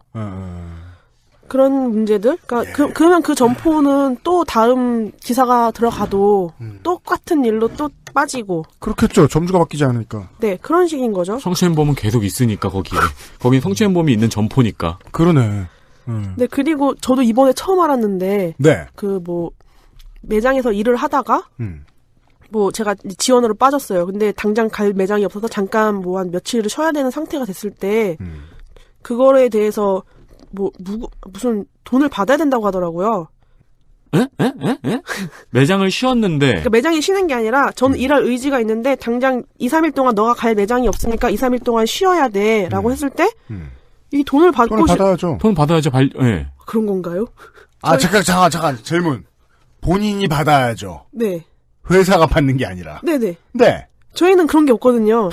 그런 문제들. 그러니까 그러면 그 점포는 또 다음 기사가 들어가도 똑같은 일로 또 빠지고. 그렇겠죠. 점주가 바뀌지 않으니까. 네, 그런 식인 거죠. 성추행범은 계속 있으니까 거기에. 거긴 성추행범이 있는 점포니까. 그러네. 네, 그리고 저도 이번에 처음 알았는데. 네. 그 뭐 매장에서 일을 하다가 뭐 제가 지원으로 빠졌어요. 근데 당장 갈 매장이 없어서 잠깐 뭐 한 며칠을 쉬어야 되는 상태가 됐을 때 그거에 대해서 뭐 무슨 돈을 받아야 된다고 하더라고요. 에? 매장을 쉬었는데. 그러니까 매장이 쉬는 게 아니라 저는 일할 의지가 있는데 당장 2, 3일 동안 너가 갈 매장이 없으니까 2, 3일 동안 쉬어야 돼라고 했을 때 이 돈을 받아야죠. 돈 받아야죠. 네. 그런 건가요? 아, 잠깐. 질문. 본인이 받아야죠. 네. 회사가 받는 게 아니라. 네네. 네. 저희는 그런 게 없거든요.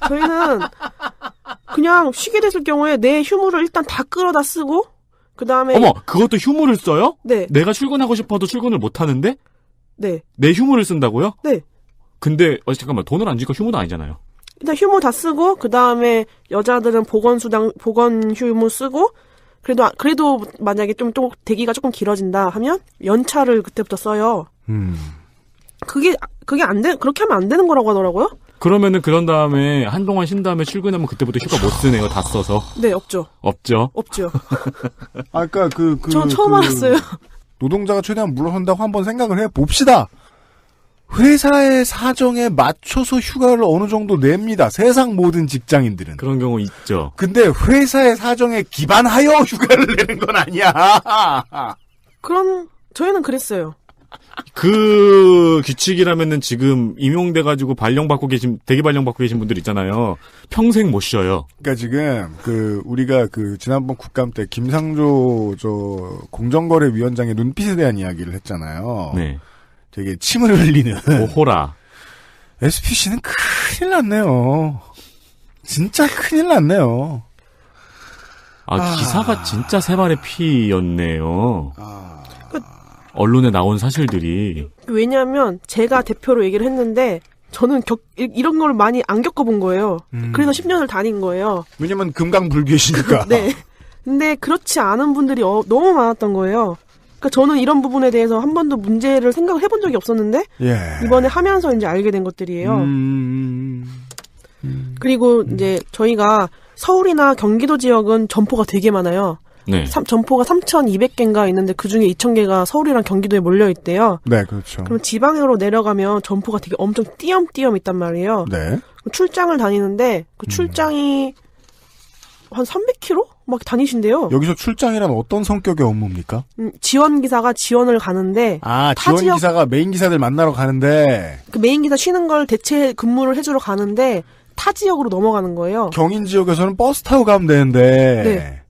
저희는 그냥 쉬게 됐을 경우에 내 휴무를 일단 다 끌어다 쓰고 그 다음에 어머, 그것도 휴무를 써요? 네. 내가 출근하고 싶어도 출근을 못 하는데? 네. 내 휴무를 쓴다고요? 네. 근데 잠깐만, 돈을 안 주니까 휴무도 아니잖아요. 일단 휴무 다 쓰고 그 다음에 여자들은 보건 휴무 쓰고 그래도 만약에 좀 대기가 조금 길어진다 하면 연차를 그때부터 써요. 그게 그렇게 하면 안 되는 거라고 하더라고요. 그러면은 그런 다음에 한동안 쉰 다음에 출근하면 그때부터 휴가 못 쓰네요. 다 써서. 네, 없죠. 없죠. 아까 저 처음 알았어요. 노동자가 최대한 물러선다고 한번 생각을 해 봅시다. 회사의 사정에 맞춰서 휴가를 어느 정도 냅니다. 세상 모든 직장인들은. 그런 경우 있죠. 근데 회사의 사정에 기반하여 휴가를 내는 건 아니야. 저희는 그랬어요. 그 규칙이라면은 지금 임용돼가지고 대기 발령받고 계신 분들 있잖아요. 평생 못 쉬어요. 그러니까 지금 우리가 지난번 국감 때 김상조 공정거래위원장의 눈빛에 대한 이야기를 했잖아요. 네. 되게 침을 흘리는. 오호라. SPC는 큰일 났네요. 진짜 큰일 났네요. 기사가 진짜 세 발의 피였네요. 언론에 나온 사실들이. 왜냐하면 제가 대표로 얘기를 했는데 저는 이런 걸 많이 안 겪어본 거예요. 그래서 10년을 다닌 거예요. 왜냐면 금강불교시니까. 네. 근데 그렇지 않은 분들이 너무 많았던 거예요. 그러니까 저는 이런 부분에 대해서 한 번도 문제를 생각을 해본 적이 없었는데 이번에 하면서 이제 알게 된 것들이에요. 그리고 이제 저희가 서울이나 경기도 지역은 점포가 되게 많아요. 네. 점포가 3,200개인가 있는데 그중에 2,000개가 서울이랑 경기도에 몰려 있대요. 네, 그렇죠. 그럼 지방으로 내려가면 점포가 되게 엄청 띄엄띄엄 있단 말이에요. 네. 출장을 다니는데 그 출장이 한 300km? 막 다니신대요. 여기서 출장이란 어떤 성격의 업무입니까? 지원기사가 지원을 가는데 지원기사가 메인 기사들 만나러 가는데 그 메인 기사 쉬는 걸 대체 근무를 해주러 가는데 타 지역으로 넘어가는 거예요. 경인 지역에서는 버스 타고 가면 되는데 네.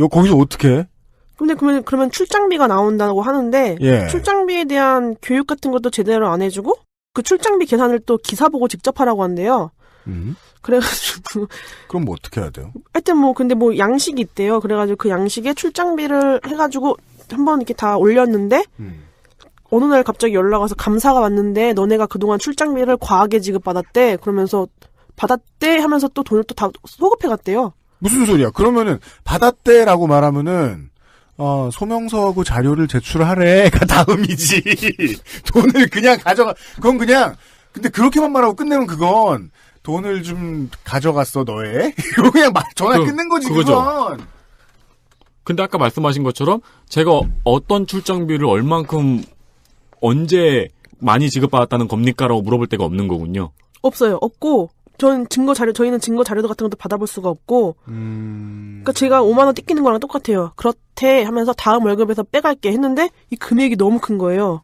거기서 어떻게 해? 근데 그러면 출장비가 나온다고 하는데 출장비에 대한 교육 같은 것도 제대로 안 해주고 그 출장비 계산을 또 기사 보고 직접 하라고 한대요. 그래가지고 그럼 뭐 어떻게 해야 돼요? 하여튼 근데 양식이 있대요. 그래가지고 그 양식에 출장비를 해가지고 한번 이렇게 다 올렸는데 어느 날 갑자기 연락 와서 감사가 왔는데 너네가 그동안 출장비를 과하게 지급받았대. 그러면서 받았대 하면서 또 돈을 또 다 소급해 갔대요. 무슨 소리야? 그러면은 받았대라고 말하면은 소명서하고 자료를 제출하래가 다음이지. 돈을 그냥 가져가. 그건 그냥 근데 그렇게만 말하고 끝내면 그건 돈을 좀 가져갔어 너의. 이거 그냥 전화 끊는 거지 그거죠. 그건. 근데 아까 말씀하신 것처럼 제가 어떤 출장비를 얼만큼 언제 많이 지급받았다는 겁니까라고 물어볼 데가 없는 거군요. 없어요. 없고 저희는 증거 자료 같은 것도 받아볼 수가 없고 그러니까 제가 5만 원 뜯기는 거랑 똑같아요. 그렇대 하면서 다음 월급에서 빼갈게 했는데 이 금액이 너무 큰 거예요.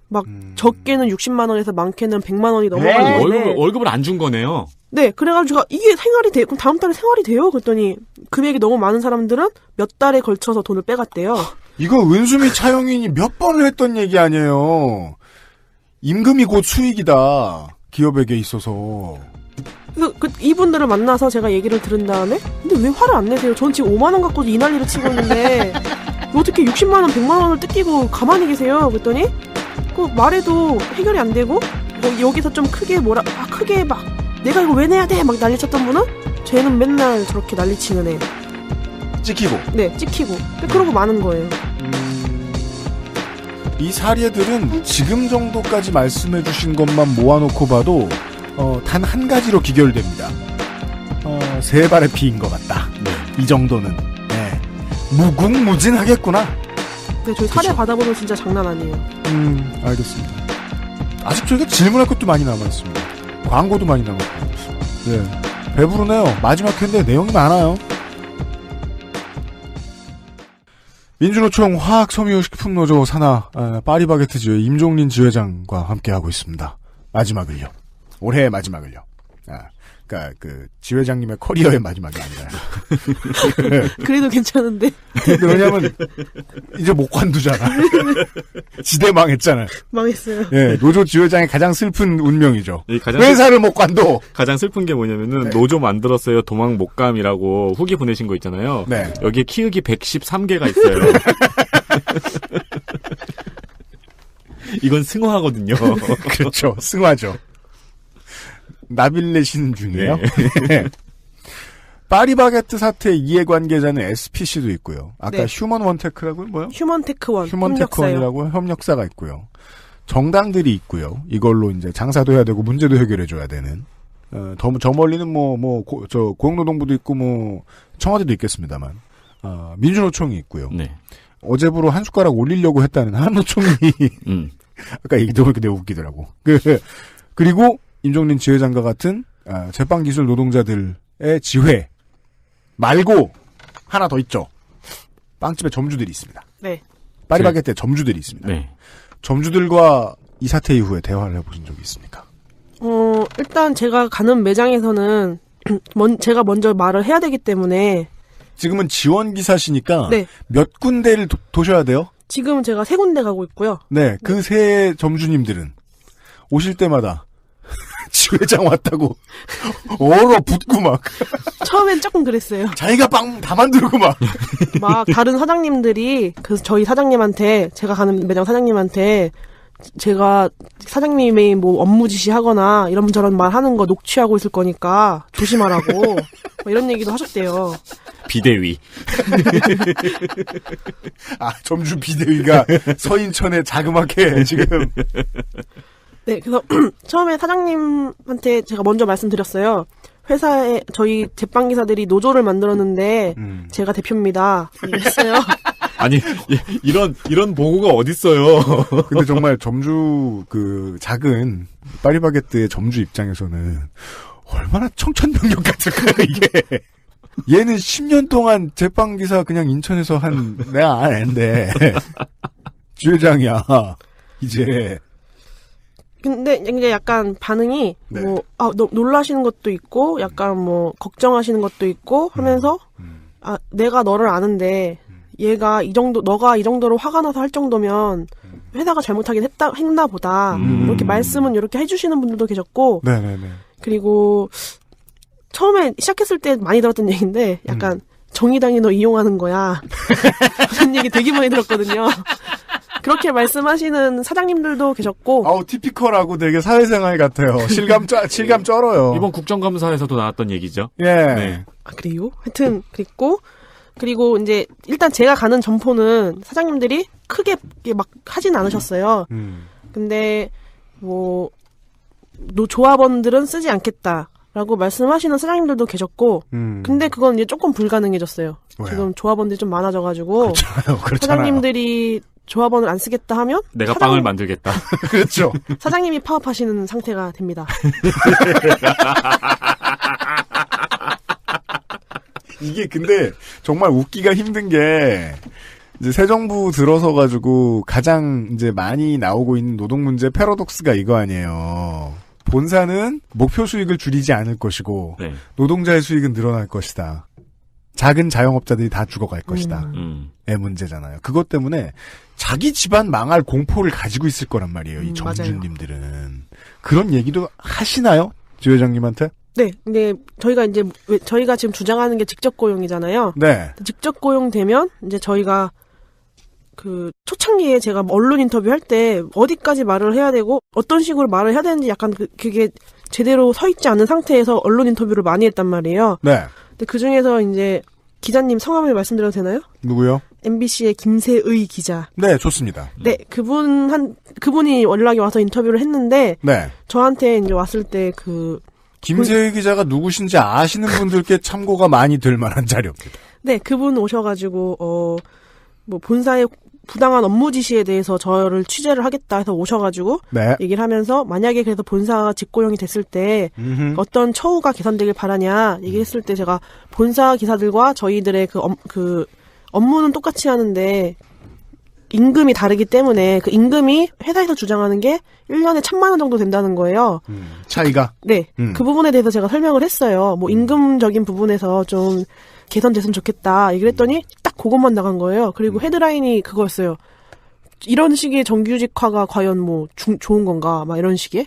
막 적게는 60만 원에서 많게는 100만 원이 넘어가는데 월급을 안 준 거네요. 네, 그래가지고 이게 생활이 돼. 그럼 다음 달에 생활이 돼요? 그랬더니 금액이 너무 많은 사람들은 몇 달에 걸쳐서 돈을 빼갔대요. 이거 은수미 차용인이 몇 번을 했던 얘기 아니에요. 임금이 곧 수익이다. 기업에게 있어서. 이분들을 만나서 제가 얘기를 들은 다음에 근데 왜 화를 안 내세요? 전 지금 5만 원 갖고도 이 난리를 치고 있는데 어떻게 60만 원, 100만 원을 뜯기고 가만히 계세요? 그랬더니 그 말해도 해결이 안 되고 여기서 좀 크게 크게 막 내가 이거 왜 내야 돼? 막 난리쳤던 분은 쟤는 맨날 저렇게 난리치는 애. 찍히고. 네, 찍히고. 그러고 많은 거예요. 이 사례들은 지금 정도까지 말씀해 주신 것만 모아놓고 봐도 단 한 가지로 기결됩니다. 세 발의 피인 것 같다. 네. 이 정도는. 네. 무궁무진하겠구나. 네, 저희 사례 받아보면 진짜 장난 아니에요. 알겠습니다. 아직 저희가 질문할 것도 많이 남아있습니다. 광고도 많이 남았고. 네. 배부르네요. 마지막 회인데 내용이 많아요. 민주노총 화학섬유식품노조 산하 파리바게트지회 임종린 지회장과 함께하고 있습니다. 마지막을요. 올해의 마지막을요. 그러니까 그 지회장님의 커리어의 마지막이 아니라. 그래도 괜찮은데. 왜냐면 이제 못 관두잖아. 지대 망했잖아. 망했어요. 예, 노조 지회장의 가장 슬픈 운명이죠. 가장 회사를 못 관둬. 가장 슬픈 게 뭐냐면은 네. 노조 만들었어요. 도망 못 감이라고 후기 보내신 거 있잖아요. 네. 여기에 키읔이 113개가 있어요. 이건 승화하거든요. 그렇죠. 승화죠. 나빌레신 중이에요. 네. 파리바게트 사태 이해관계자는 SPC도 있고요. 아까 네. 휴먼 원테크라고 뭐요? 휴먼테크원. 휴먼테크원이라고 협력사가 있고요. 정당들이 있고요. 이걸로 이제 장사도 해야 되고 문제도 해결해줘야 되는. 저 멀리는 고용노동부도 있고 청와대도 있겠습니다만 민주노총이 있고요. 네. 어제부로 한 숟가락 올리려고 했다는 한노총이 아까 얘기도 그렇게 내가 웃기더라고. 그리고 임종린 지회장과 같은 제빵기술 노동자들의 지회 말고 하나 더 있죠. 빵집에 점주들이 있습니다. 네. 파리바게트에 점주들이 있습니다. 네. 점주들과 이 사태 이후에 대화를 해보신 적이 있습니까? 일단 제가 가는 매장에서는 제가 먼저 말을 해야 되기 때문에 지금은 지원기사시니까 네. 몇 군데를 도셔야 돼요? 지금은 제가 3군데 가고 있고요. 네. 그 세 점주님들은 오실 때마다 지회장 왔다고 얼어붙고 막 처음엔 조금 그랬어요. 자기가 빵 다 만들고 막 다른 사장님들이 저희 사장님한테 제가 가는 매장 사장님한테 제가 사장님이 뭐 업무 지시하거나 이런저런 말 하는 거 녹취하고 있을 거니까 조심하라고 이런 얘기도 하셨대요. 비대위. 점주 비대위가 서인천에 자그맣게 지금. 네, 그래서 처음에 사장님한테 제가 먼저 말씀드렸어요. 회사에 저희 제빵기사들이 노조를 만들었는데 제가 대표입니다. 이랬어요. 아니 이런 보고가 어딨어요. 근데 정말 점주 작은 파리바게트의 점주 입장에서는 얼마나 청천벽력 같을까요 이게. 얘는 10년 동안 제빵기사 그냥 인천에서 내가 안 했는데 지회장이야 이제. 근데 이제 약간 반응이 네. 놀라시는 것도 있고 약간 걱정하시는 것도 있고 하면서 내가 너를 아는데 얘가 너가 이 정도로 화가 나서 할 정도면 회사가 잘못하긴 했나 보다. 이렇게 말씀은 이렇게 해주시는 분들도 계셨고. 네네네. 그리고 처음에 시작했을 때 많이 들었던 얘기인데 약간 정의당이 너 이용하는 거야. 그런 얘기 되게 많이 들었거든요. 그렇게 말씀하시는 사장님들도 계셨고. 아우, 티피컬하고 되게 사회생활 같아요. 실감 쩔어요. 이번 국정감사에서도 나왔던 얘기죠. 예. 네. 아, 그래요? 하여튼, 그리고 이제, 일단 제가 가는 점포는 사장님들이 크게 막 하진 않으셨어요. 근데, 조합원들은 쓰지 않겠다라고 말씀하시는 사장님들도 계셨고, 근데 그건 이제 조금 불가능해졌어요. 왜요? 지금 조합원들이 좀 많아져가지고, 그렇잖아요. 사장님들이 조합원을 안 쓰겠다 하면 내가 빵을 만들겠다. 그렇죠. 사장님이 파업하시는 상태가 됩니다. 이게 근데 정말 웃기가 힘든 게 이제 새 정부 들어서 가지고 가장 이제 많이 나오고 있는 노동 문제 패러독스가 이거 아니에요. 본사는 목표 수익을 줄이지 않을 것이고 네. 노동자의 수익은 늘어날 것이다. 작은 자영업자들이 다 죽어갈 것이다. 의 문제잖아요. 그것 때문에 자기 집안 망할 공포를 가지고 있을 거란 말이에요. 이 정주님들은. 그런 얘기도 하시나요? 주 회장님한테? 네. 근데 저희가 지금 주장하는 게 직접 고용이잖아요. 네. 직접 고용되면 이제 저희가 초창기에 제가 언론 인터뷰 할 때 어디까지 말을 해야 되고 어떤 식으로 말을 해야 되는지 약간 그게 제대로 서 있지 않은 상태에서 언론 인터뷰를 많이 했단 말이에요. 네. 근데 그 중에서 이제 기자님 성함을 말씀드려도 되나요? 누구요? MBC의 김세의 기자. 네, 좋습니다. 네, 그분이 연락이 와서 인터뷰를 했는데, 네. 저한테 이제 왔을 때 김세희 기자가 누구신지 아시는 분들께 참고가 많이 될 만한 자료입니다. 네, 그분 오셔가지고, 본사의 부당한 업무 지시에 대해서 저를 취재를 하겠다 해서 오셔가지고, 네. 얘기를 하면서, 만약에 그래서 본사가 직고용이 됐을 때, 어떤 처우가 개선되길 바라냐, 얘기했을 때 제가 본사 기사들과 저희들의 업무는 똑같이 하는데, 임금이 다르기 때문에 그 임금이 회사에서 주장하는 게 1년에 1,000만 원 정도 된다는 거예요. 차이가? 네. 그 부분에 대해서 제가 설명을 했어요. 임금적인 부분에서 좀 개선됐으면 좋겠다. 얘기를 했더니 딱 그것만 나간 거예요. 그리고 헤드라인이 그거였어요. 이런 식의 정규직화가 과연 좋은 건가? 막 이런 식의.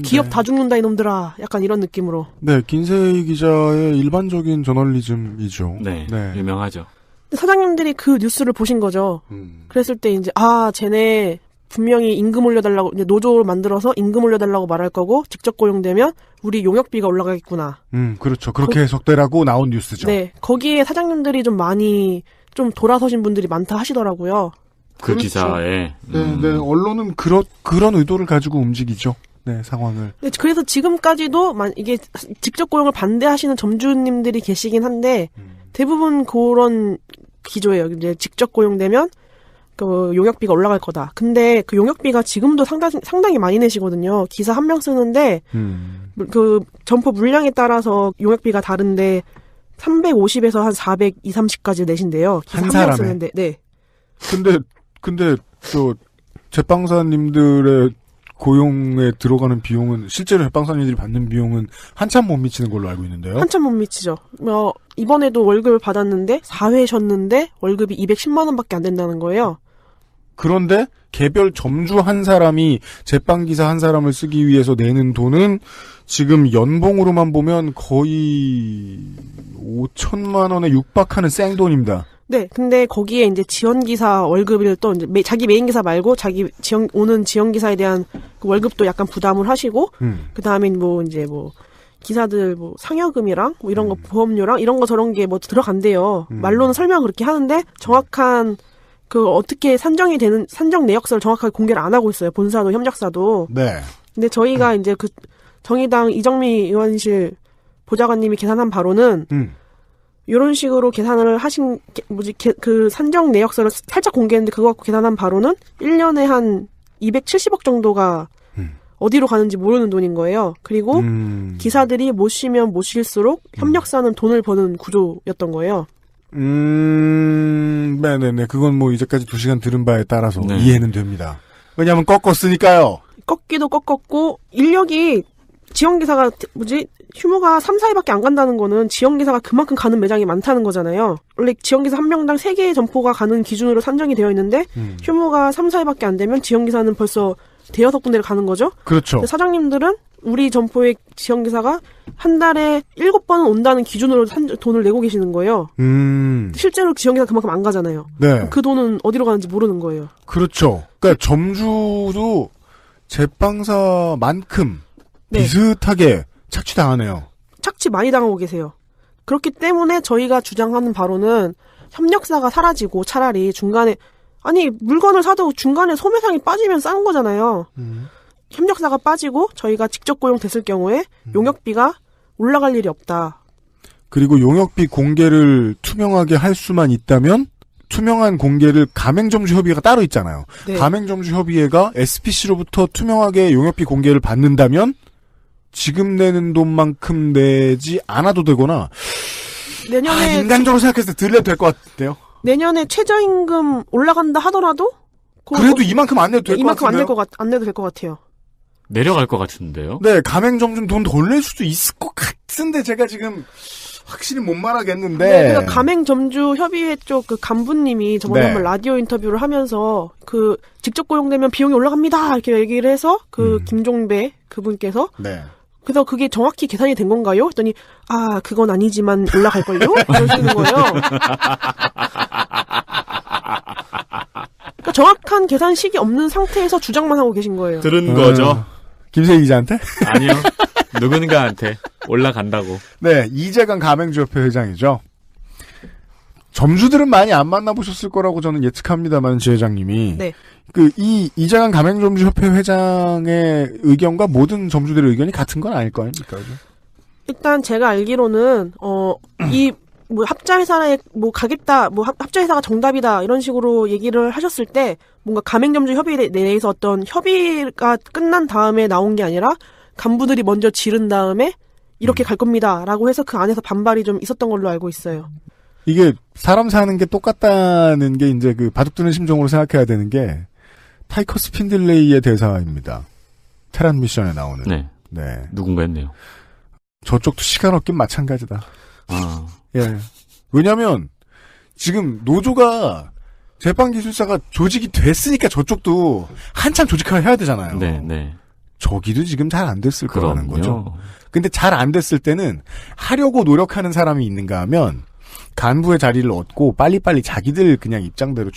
기업 네. 다 죽는다 이놈들아. 약간 이런 느낌으로. 네, 김세희 기자의 일반적인 저널리즘이죠. 네. 유명하죠. 사장님들이 그 뉴스를 보신 거죠. 그랬을 때 이제 쟤네 분명히 임금 올려달라고 이제 노조를 만들어서 임금 올려달라고 말할 거고 직접 고용되면 우리 용역비가 올라가겠구나. 그렇죠. 그렇게 해석되라고 나온 뉴스죠. 네, 거기에 사장님들이 좀 많이 좀 돌아서신 분들이 많다 하시더라고요. 그 그렇죠. 기사에. 네, 언론은 그런 의도를 가지고 움직이죠. 네, 상황을. 네, 그래서 지금까지도 이게 직접 고용을 반대하시는 점주님들이 계시긴 한데 대부분 그런 기조예요. 이제 직접 고용되면 그 용역비가 올라갈 거다. 근데 그 용역비가 지금도 상당히 많이 내시거든요. 기사 한 명 쓰는데 그 점포 물량에 따라서 용역비가 다른데 350에서 한 400, 230까지 내신대요. 기사 한 명 사람에. 쓰는데. 네. 근데 제빵사님들의 고용에 들어가는 비용은 실제로 제빵사님들이 받는 비용은 한참 못 미치는 걸로 알고 있는데요. 한참 못 미치죠. 이번에도 월급을 받았는데 4회 쉬었는데 월급이 210만 원밖에 안 된다는 거예요. 그런데 개별 점주 한 사람이 제빵기사 한 사람을 쓰기 위해서 내는 돈은 지금 연봉으로만 보면 거의 5천만 원에 육박하는 생돈입니다. 네, 근데 거기에 이제 지원기사 월급을 또 이제 자기 메인기사 말고 자기 오는 지원기사에 대한 그 월급도 약간 부담을 하시고, 그 다음에 기사들 상여금이랑 이런 거 보험료랑 이런 거 저런 게 들어간대요. 말로는 설명을 그렇게 하는데 정확한 어떻게 산정이 되는 산정 내역서를 정확하게 공개를 안 하고 있어요. 본사도 협력사도. 네. 근데 저희가 이제 정의당 이정미 의원실 보좌관님이 계산한 바로는 이런 식으로 계산을 하신 그 산정 내역서를 살짝 공개했는데 그거 갖고 계산한 바로는 1년에 한 270억 정도가 어디로 가는지 모르는 돈인 거예요. 그리고 기사들이 못 쉬면 못 쉴수록 협력사는 돈을 버는 구조였던 거예요. 네네네. 그건 이제까지 2시간 들은 바에 따라서 네. 이해는 됩니다. 왜냐하면 꺾었으니까요. 꺾기도 꺾었고 인력이 지원기사가 휴무가 3, 4일밖에 안 간다는 거는 지원기사가 그만큼 가는 매장이 많다는 거잖아요. 원래 지원기사 한 명당 3개의 점포가 가는 기준으로 산정이 되어 있는데 휴무가 3, 4일밖에 안 되면 지원기사는 벌써 대여섯 군데를 가는 거죠. 그렇죠. 사장님들은 우리 점포의 지원기사가 한 달에 7번은 온다는 기준으로 돈을 내고 계시는 거예요. 실제로 지원기사 그만큼 안 가잖아요. 네. 그 돈은 어디로 가는지 모르는 거예요. 그렇죠. 그러니까 점주도 제빵사만큼 네. 비슷하게 착취당하네요. 착취 많이 당하고 계세요. 그렇기 때문에 저희가 주장하는 바로는 협력사가 사라지고 차라리 중간에 아니 물건을 사도 중간에 소매상이 빠지면 싸는 거잖아요. 협력사가 빠지고 저희가 직접 고용됐을 경우에 용역비가 올라갈 일이 없다. 그리고 용역비 공개를 투명하게 할 수만 있다면 투명한 공개를 가맹점주협의회가 따로 있잖아요. 네. 가맹점주협의회가 SPC로부터 투명하게 용역비 공개를 받는다면 지금 내는 돈만큼 내지 않아도 되거나 내년에 인간적으로 생각했을 때 들려도 될 것 같아요. 내년에 최저임금 올라간다 하더라도 그래도 이만큼 안 내도 될 것 이만큼 같은데요. 안 내도 될 것 같아요. 내려갈 것 같은데요. 네, 가맹점주는 돈 덜 낼 수도 있을 것 같은데 제가 지금 확실히 못 말하겠는데. 네, 그러니까 가맹점주협의회 쪽 그 간부님이 저번에 네. 한번 라디오 인터뷰를 하면서 그 직접 고용되면 비용이 올라갑니다 이렇게 얘기를 해서 그 김종배 그분께서 네. 그래서 그게 정확히 계산이 된 건가요? 했더니 아 그건 아니지만 올라갈걸요? 이러시는 거예요. 그러니까 정확한 계산식이 없는 상태에서 주장만 하고 계신 거예요. 들은 거죠? 김세희 기자한테? 아니요. 누군가한테 올라간다고. 네, 이재강 가맹주협회 회장이죠. 점주들은 많이 안 만나보셨을 거라고 저는 예측합니다만 지회장님이 네. 이재강 가맹점주협회 회장의 의견과 모든 점주들의 의견이 같은 건 아닐 거 아닙니까? 그죠? 일단 제가 알기로는 이 뭐 합자회사에 뭐 가겠다, 뭐 합자회사가 정답이다 이런 식으로 얘기를 하셨을 때 뭔가 가맹점주 협의 내에서 어떤 협의가 끝난 다음에 나온 게 아니라 간부들이 먼저 지른 다음에 이렇게 갈 겁니다라고 해서 그 안에서 반발이 좀 있었던 걸로 알고 있어요. 이게 사람 사는 게 똑같다는 게 이제 그 바둑두는 심정으로 생각해야 되는 게 타이커 스핀들레이의 대사입니다. 테란 미션에 나오는. 네. 네. 누군가 했네요. 저쪽도 시간 없긴 마찬가지다. 아. 예. 왜냐면 지금 노조가 제빵기술사가 조직이 됐으니까 저쪽도 한참 조직화를 해야 되잖아요. 네, 네. 저기도 지금 잘 안 됐을 거라는 그럼요. 거죠. 근데 잘 안 됐을 때는 하려고 노력하는 사람이 있는가 하면 간부의 자리를 얻고 빨리빨리 자기들 그냥 입장대로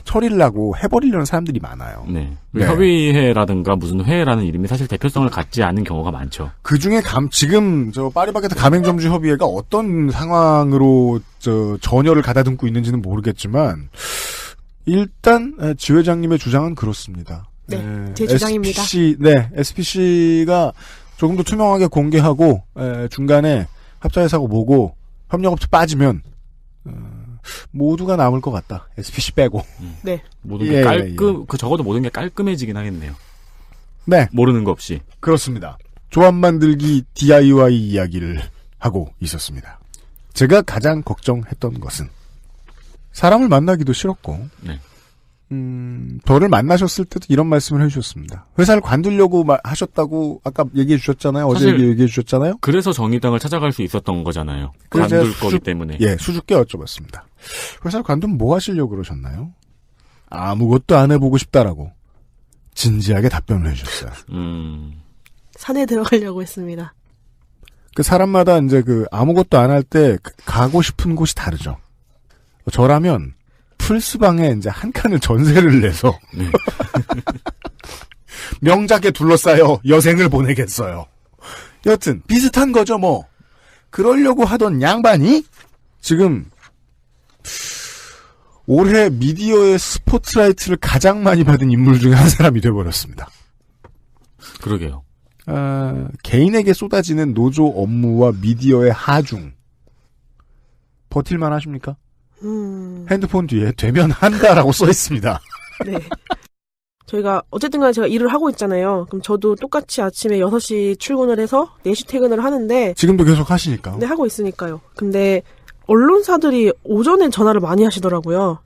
처리를 하고 해버리려는 사람들이 많아요. 네. 네. 협의회라든가 무슨 회라는 이름이 사실 대표성을 갖지 않은 경우가 많죠. 그 중에 지금 파리바게트 가맹점주 협의회가 어떤 상황으로 전열을 가다듬고 있는지는 모르겠지만 일단 지회장님의 주장은 그렇습니다. 네, 제 주장입니다. SPC가 조금 더 투명하게 공개하고 중간에 합자회사고 뭐고 협력업체 빠지면 모두가 남을 것 같다. SPC 빼고. 네. 모든 게 적어도 모든 게 깔끔해지긴 하겠네요. 네. 모르는 거 없이. 그렇습니다. 조합 만들기 DIY 이야기를 하고 있었습니다. 제가 가장 걱정했던 것은 사람을 만나기도 싫었고 네. 저를 만나셨을 때도 이런 말씀을 해주셨습니다. 회사를 관두려고 하셨다고 아까 얘기해 주셨잖아요. 어제 얘기해 주셨잖아요. 그래서 정의당을 찾아갈 수 있었던 거잖아요. 관둘 거기 때문에. 예, 수줍게 여쭤봤습니다. 회사를 관두면 뭐 하시려고 그러셨나요? 아무것도 안 해보고 싶다라고 진지하게 답변을 해주셨어요. 산에 들어가려고 했습니다. 그 사람마다 이제 아무것도 안 할 때 가고 싶은 곳이 다르죠. 저라면 플스방에 이제 한 칸을 전세를 내서 네. 명작에 둘러싸여 여생을 보내겠어요. 여튼 비슷한 거죠 뭐. 그러려고 하던 양반이 지금 올해 미디어의 스포트라이트를 가장 많이 받은 인물 중에 한 사람이 돼버렸습니다. 그러게요. 개인에게 쏟아지는 노조 업무와 미디어의 하중. 버틸만 하십니까? 핸드폰 뒤에 되면 한다라고 써 있습니다. 네. 저희가 어쨌든 간에 제가 일을 하고 있잖아요. 그럼 저도 똑같이 아침에 6시 출근을 해서 4시 퇴근을 하는데 지금도 계속 하시니까. 네, 하고 있으니까요. 근데 언론사들이 오전에 전화를 많이 하시더라고요.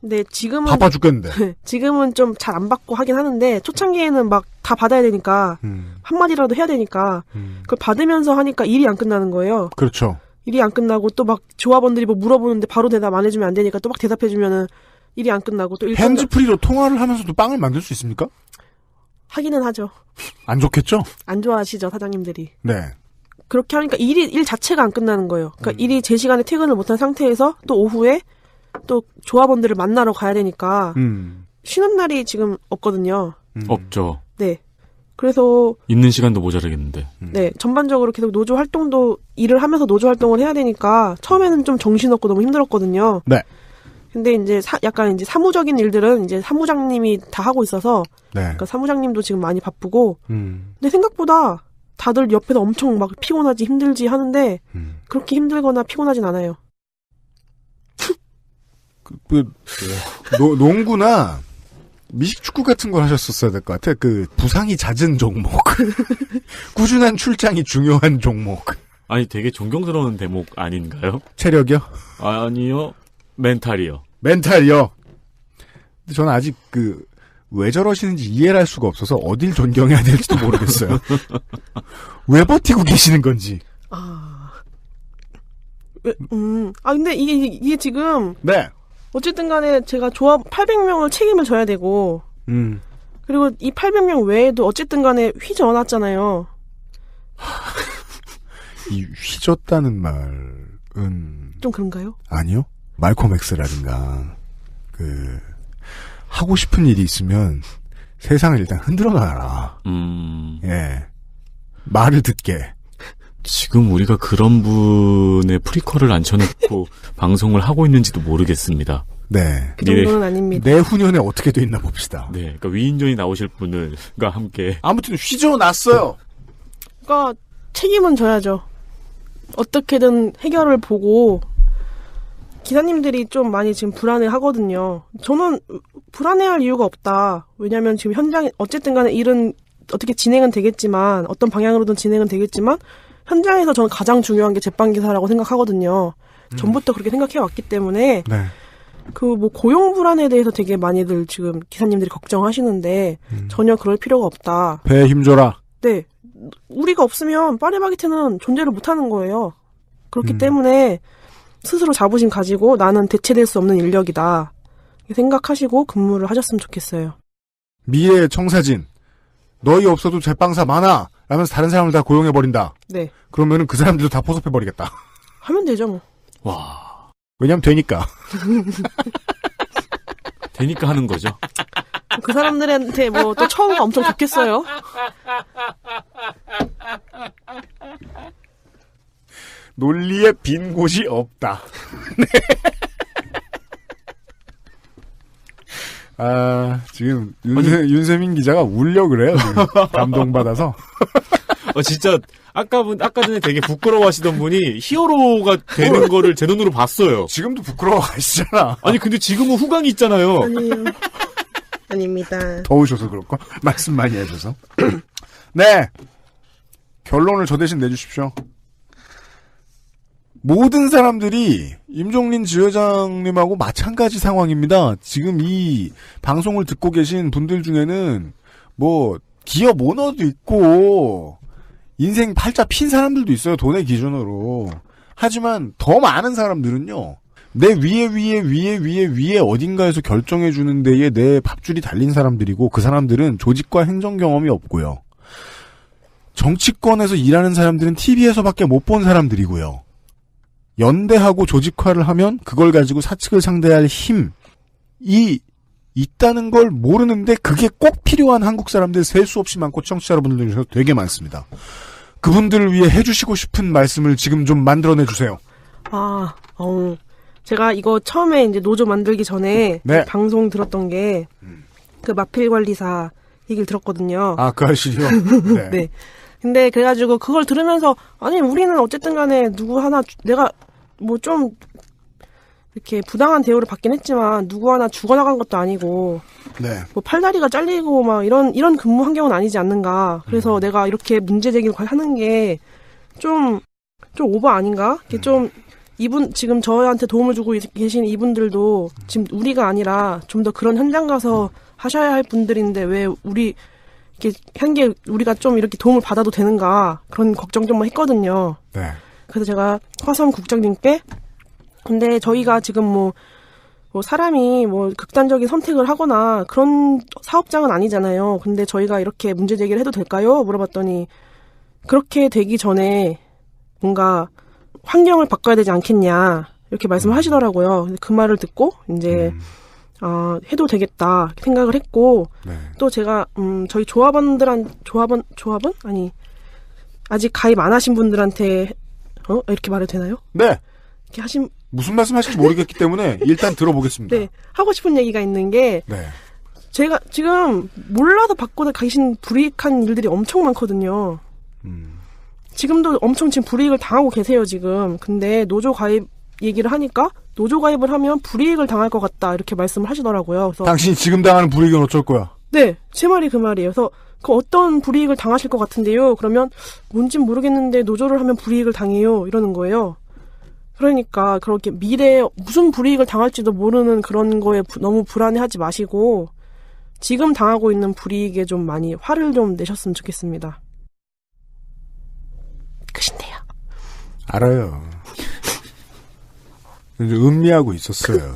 근데 지금은 바빠 죽겠는데. 지금은 좀 잘 안 받고 하긴 하는데 초창기에는 막 다 받아야 되니까 한마디라도 해야 되니까 그걸 받으면서 하니까 일이 안 끝나는 거예요. 그렇죠. 일이 안 끝나고 또 막 조합원들이 뭐 물어보는데 바로 대답 안 해주면 안 되니까 또 막 대답해주면은 일이 안 끝나고 또 핸즈프리로 통화를 하면서도 빵을 만들 수 있습니까? 하기는 하죠. 안 좋겠죠? 안 좋아하시죠, 사장님들이. 네. 그렇게 하니까 일 자체가 안 끝나는 거예요. 그러니까 일이 제 시간에 퇴근을 못한 상태에서 또 오후에 또 조합원들을 만나러 가야 되니까 쉬는 날이 지금 없거든요. 없죠. 네. 그래서 있는 시간도 모자라겠는데. 네, 전반적으로 계속 노조 활동도 일을 하면서 노조 활동을 해야 되니까 처음에는 좀 정신없고 너무 힘들었거든요. 네. 근데 이제 약간 이제 사무적인 일들은 이제 사무장님이 다 하고 있어서 네. 그러니까 사무장님도 지금 많이 바쁘고 근데 생각보다 다들 옆에서 엄청 막 피곤하지 힘들지 하는데 그렇게 힘들거나 피곤하진 않아요. 농구나 미식축구 같은 걸 하셨었어야 될 것 같아. 부상이 잦은 종목. 꾸준한 출장이 중요한 종목. 아니, 되게 존경스러운 대목 아닌가요? 체력이요? 아니요. 멘탈이요. 멘탈이요? 근데 저는 아직 왜 저러시는지 이해를 할 수가 없어서 어딜 존경해야 될지도 모르겠어요. 왜 버티고 계시는 건지. 근데 이게 지금. 네. 어쨌든 간에 제가 조합 800명을 책임을 져야 되고. 그리고 이 800명 외에도 어쨌든 간에 휘저어놨잖아요. 이 휘졌다는 말은. 좀 그런가요? 아니요. 말콤 엑스라든가, 하고 싶은 일이 있으면 세상을 일단 흔들어 놔라. 예. 말을 듣게. 지금 우리가 그런 분의 프리퀄을 앉혀놓고 방송을 하고 있는지도 모르겠습니다. 네. 그 정도는 아닙니다. 내후년에 어떻게 돼 있나 봅시다. 네. 그러니까 위인전이 나오실 분들과 함께. 아무튼 휘저어놨어요. 그러니까 책임은 져야죠. 어떻게든 해결을 보고 기사님들이 좀 많이 지금 불안해 하거든요. 저는 불안해할 이유가 없다. 왜냐면 지금 현장에 어쨌든 간에 일은 어떻게 진행은 되겠지만 어떤 방향으로든 진행은 되겠지만 현장에서 저는 가장 중요한 게 제빵기사라고 생각하거든요. 전부터 그렇게 생각해 왔기 때문에 네. 고용 불안에 대해서 되게 많이들 지금 기사님들이 걱정하시는데 전혀 그럴 필요가 없다. 배에 힘줘라. 네. 우리가 없으면 파리바게트는 존재를 못하는 거예요. 그렇기 때문에 스스로 자부심 가지고 나는 대체될 수 없는 인력이다. 생각하시고 근무를 하셨으면 좋겠어요. 미래의 청사진. 너희 없어도 제빵사 많아. 라면서 다른 사람을 다 고용해버린다. 네. 그러면은 그 사람들도 다 포섭해버리겠다. 하면 되죠, 뭐. 와. 왜냐면 되니까. 되니까 하는 거죠. 그 사람들한테 뭐 또 처우가 엄청 좋겠어요. 논리에 빈 곳이 없다. 네. 지금 윤세민 기자가 울려 그래요. 지금. 감동받아서. 진짜 아까 전에 되게 부끄러워하시던 분이 히어로가 되는 거를 제 눈으로 봤어요. 지금도 부끄러워하시잖아. 아니 근데 지금은 후광이 있잖아요. 아니에요. 아닙니다. 더우셔서 그럴까? 말씀 많이 해줘서. 네. 결론을 저 대신 내주십시오. 모든 사람들이 임종린 지회장님하고 마찬가지 상황입니다. 지금 이 방송을 듣고 계신 분들 중에는 기업 오너도 있고 인생 팔자 핀 사람들도 있어요. 돈의 기준으로. 하지만 더 많은 사람들은요. 내 위에 어딘가에서 결정해주는 데에 내 밥줄이 달린 사람들이고 그 사람들은 조직과 행정 경험이 없고요. 정치권에서 일하는 사람들은 TV에서밖에 못 본 사람들이고요. 연대하고 조직화를 하면 그걸 가지고 사측을 상대할 힘이 있다는 걸 모르는데 그게 꼭 필요한 한국 사람들 셀 수 없이 많고 청취자 여러분들 중에서 되게 많습니다. 그분들을 위해 해주시고 싶은 말씀을 지금 좀 만들어내주세요. 제가 이거 처음에 이제 노조 만들기 전에 네. 방송 들었던 게 그 마필 관리사 얘기를 들었거든요. 그 아시죠? 네. 네. 근데 그래가지고 그걸 들으면서 아니 우리는 어쨌든 간에 누구 하나 내가 좀 이렇게 부당한 대우를 받긴 했지만 누구 하나 죽어나간 것도 아니고 네. 팔다리가 잘리고 막 이런 근무 환경은 아니지 않는가. 그래서 내가 이렇게 문제 제기를 하는 게 좀 오버 아닌가? 이게 좀 지금 저한테 도움을 주고 계신 이분들도 지금 우리가 아니라 좀 더 그런 현장 가서 하셔야 할 분들인데 왜 이렇게 한 게 우리가 좀 이렇게 도움을 받아도 되는가 그런 걱정 좀 했거든요. 네. 그래서 제가 화성 국장님께 근데 저희가 지금 뭐 사람이 뭐 극단적인 선택을 하거나 그런 사업장은 아니잖아요. 근데 저희가 이렇게 문제 제기를 해도 될까요? 물어봤더니 그렇게 되기 전에 뭔가 환경을 바꿔야 되지 않겠냐 이렇게 말씀을 하시더라고요. 그 말을 듣고 이제 해도 되겠다 생각을 했고 네. 또 제가 저희 조합원 아니 아직 가입 안 하신 분들한테 이렇게 말해도 되나요? 네. 이렇게 하신 무슨 말씀하실지 모르겠기 때문에 일단 들어보겠습니다. 네 하고 싶은 얘기가 있는 게 네. 제가 지금 몰라서 받고 계신 불이익한 일들이 엄청 많거든요. 지금도 엄청 지금 불이익을 당하고 계세요 지금. 근데 노조 가입 얘기를 하니까 노조 가입을 하면 불이익을 당할 것 같다 이렇게 말씀을 하시더라고요. 그래서 당신이 지금 당하는 불이익은 어쩔 거야? 네, 제 말이 그 말이에요. 그래서 그 어떤 불이익을 당하실 것 같은데요. 그러면 뭔진 모르겠는데 노조를 하면 불이익을 당해요 이러는 거예요. 그러니까 그렇게 미래에 무슨 불이익을 당할지도 모르는 그런 거에 너무 불안해하지 마시고 지금 당하고 있는 불이익에 좀 많이 화를 좀 내셨으면 좋겠습니다. 끝인데요. 알아요. 음미하고 있었어요.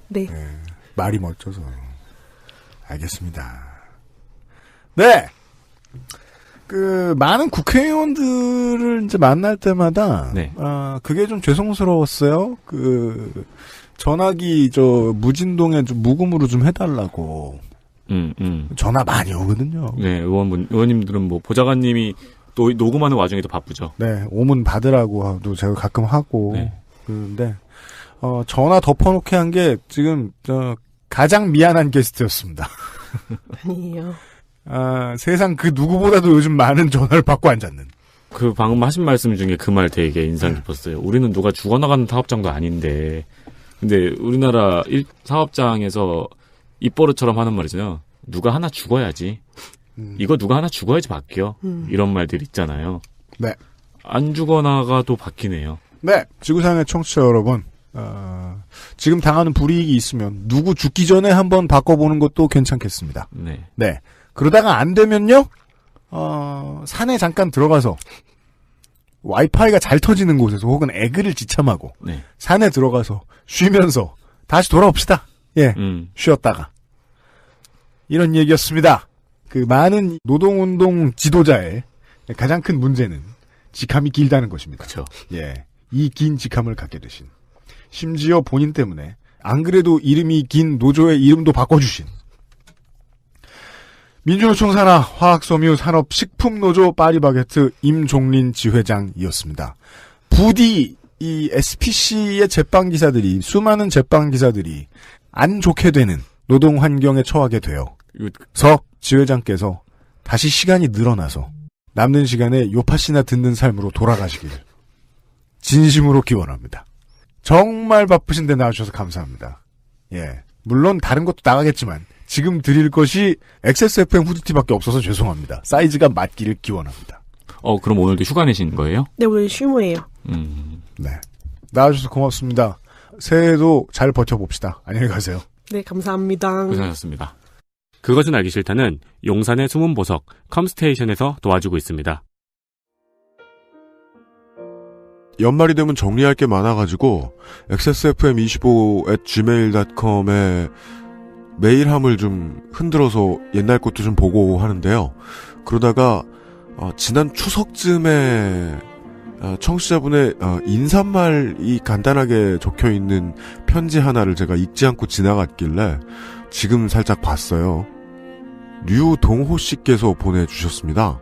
네. 네. 말이 멋져서. 알겠습니다. 네. 많은 국회의원들을 이제 만날 때마다, 네. 그게 좀 죄송스러웠어요. 전화기, 무진동에 좀 무금으로 좀 해달라고. 전화 많이 오거든요. 네, 의원님들은 뭐, 보좌관님이 또 녹음하는 와중에도 바쁘죠. 네, 오문 받으라고도 제가 가끔 하고. 네. 그런데, 전화 덮어놓게 한 게 지금, 가장 미안한 게스트였습니다. 아니에요. 세상 그 누구보다도 요즘 많은 전화를 받고 앉았는. 그 방금 하신 말씀 중에 그 말 되게 인상 깊었어요. 우리는 누가 죽어나가는 사업장도 아닌데, 근데 우리나라 사업장에서 입버릇처럼 하는 말이잖아요. 누가 하나 죽어야지. 이거 누가 하나 죽어야지 바뀌어. 이런 말들 있잖아요. 네. 안 죽어나가도 바뀌네요. 네. 지구상의 청취자 여러분, 지금 당하는 불이익이 있으면 누구 죽기 전에 한번 바꿔보는 것도 괜찮겠습니다. 네. 네. 그러다가 안 되면요, 산에 잠깐 들어가서 와이파이가 잘 터지는 곳에서 혹은 에그를 지참하고 네. 산에 들어가서 쉬면서 다시 돌아옵시다. 예. 쉬었다가. 이런 얘기였습니다. 많은 노동운동 지도자의 가장 큰 문제는 직함이 길다는 것입니다. 그렇죠. 예. 이 긴 직함을 갖게 되신. 심지어 본인 때문에 안 그래도 이름이 긴 노조의 이름도 바꿔주신 민주노총 산하 화학섬유 산업식품노조 파리바게트 임종린 지회장이었습니다. 부디 이 SPC의 제빵기사들이 수많은 제빵기사들이 안 좋게 되는 노동 환경에 처하게 되어서 지회장께서 다시 시간이 늘어나서 남는 시간에 요파씨나 듣는 삶으로 돌아가시기를 진심으로 기원합니다. 정말 바쁘신데 나와주셔서 감사합니다. 예, 물론 다른 것도 나가겠지만 지금 드릴 것이 XSFM 후드티밖에 없어서 죄송합니다. 사이즈가 맞기를 기원합니다. 그럼 오늘도 휴가 내신 거예요? 네, 오늘 휴무예요. 네, 나와주셔서 고맙습니다. 새해도 잘 버텨봅시다. 안녕히 가세요. 네, 감사합니다. 고생하셨습니다. 그것은 알기 싫다는 용산의 숨은 보석 컴스테이션에서 도와주고 있습니다. 연말이 되면 정리할 게 많아가지고 xsfm25@gmail.com에 메일함을 좀 흔들어서 옛날 것도 좀 보고 하는데요. 그러다가 지난 추석쯤에 청취자분의 인사말이 간단하게 적혀있는 편지 하나를 제가 읽지 않고 지나갔길래 지금 살짝 봤어요. 류동호 씨께서 보내주셨습니다.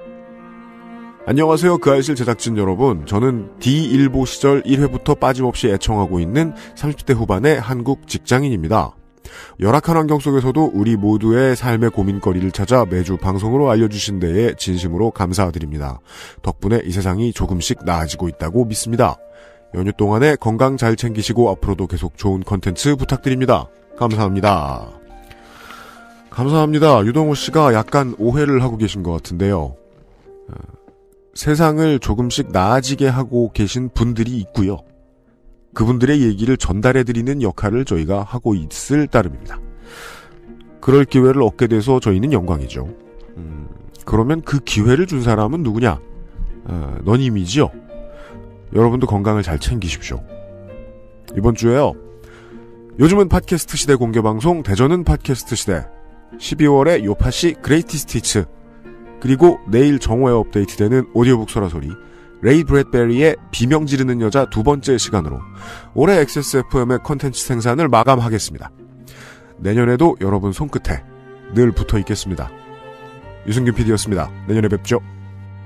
안녕하세요. 그 알실 제작진 여러분. 저는 D일보 시절 1회부터 빠짐없이 애청하고 있는 30대 후반의 한국 직장인입니다. 열악한 환경 속에서도 우리 모두의 삶의 고민거리를 찾아 매주 방송으로 알려주신 데에 진심으로 감사드립니다. 덕분에 이 세상이 조금씩 나아지고 있다고 믿습니다. 연휴 동안에 건강 잘 챙기시고 앞으로도 계속 좋은 컨텐츠 부탁드립니다. 감사합니다. 감사합니다. 유동호 씨가 약간 오해를 하고 계신 것 같은데요. 세상을 조금씩 나아지게 하고 계신 분들이 있고요. 그분들의 얘기를 전달해드리는 역할을 저희가 하고 있을 따름입니다. 그럴 기회를 얻게 돼서 저희는 영광이죠. 그러면 그 기회를 준 사람은 누구냐? 너님이지요. 여러분도 건강을 잘 챙기십시오. 이번 주에요. 요즘은 팟캐스트 시대 공개방송 대전은 팟캐스트 시대 12월에 요파시 그레이티스트 히츠 그리고 내일 정오에 업데이트되는 오디오북 소라소리 레이 브래드베리의 비명 지르는 여자 두 번째 시간으로 올해 XSFM의 컨텐츠 생산을 마감하겠습니다. 내년에도 여러분 손끝에 늘 붙어 있겠습니다. 유승균 PD였습니다. 내년에 뵙죠.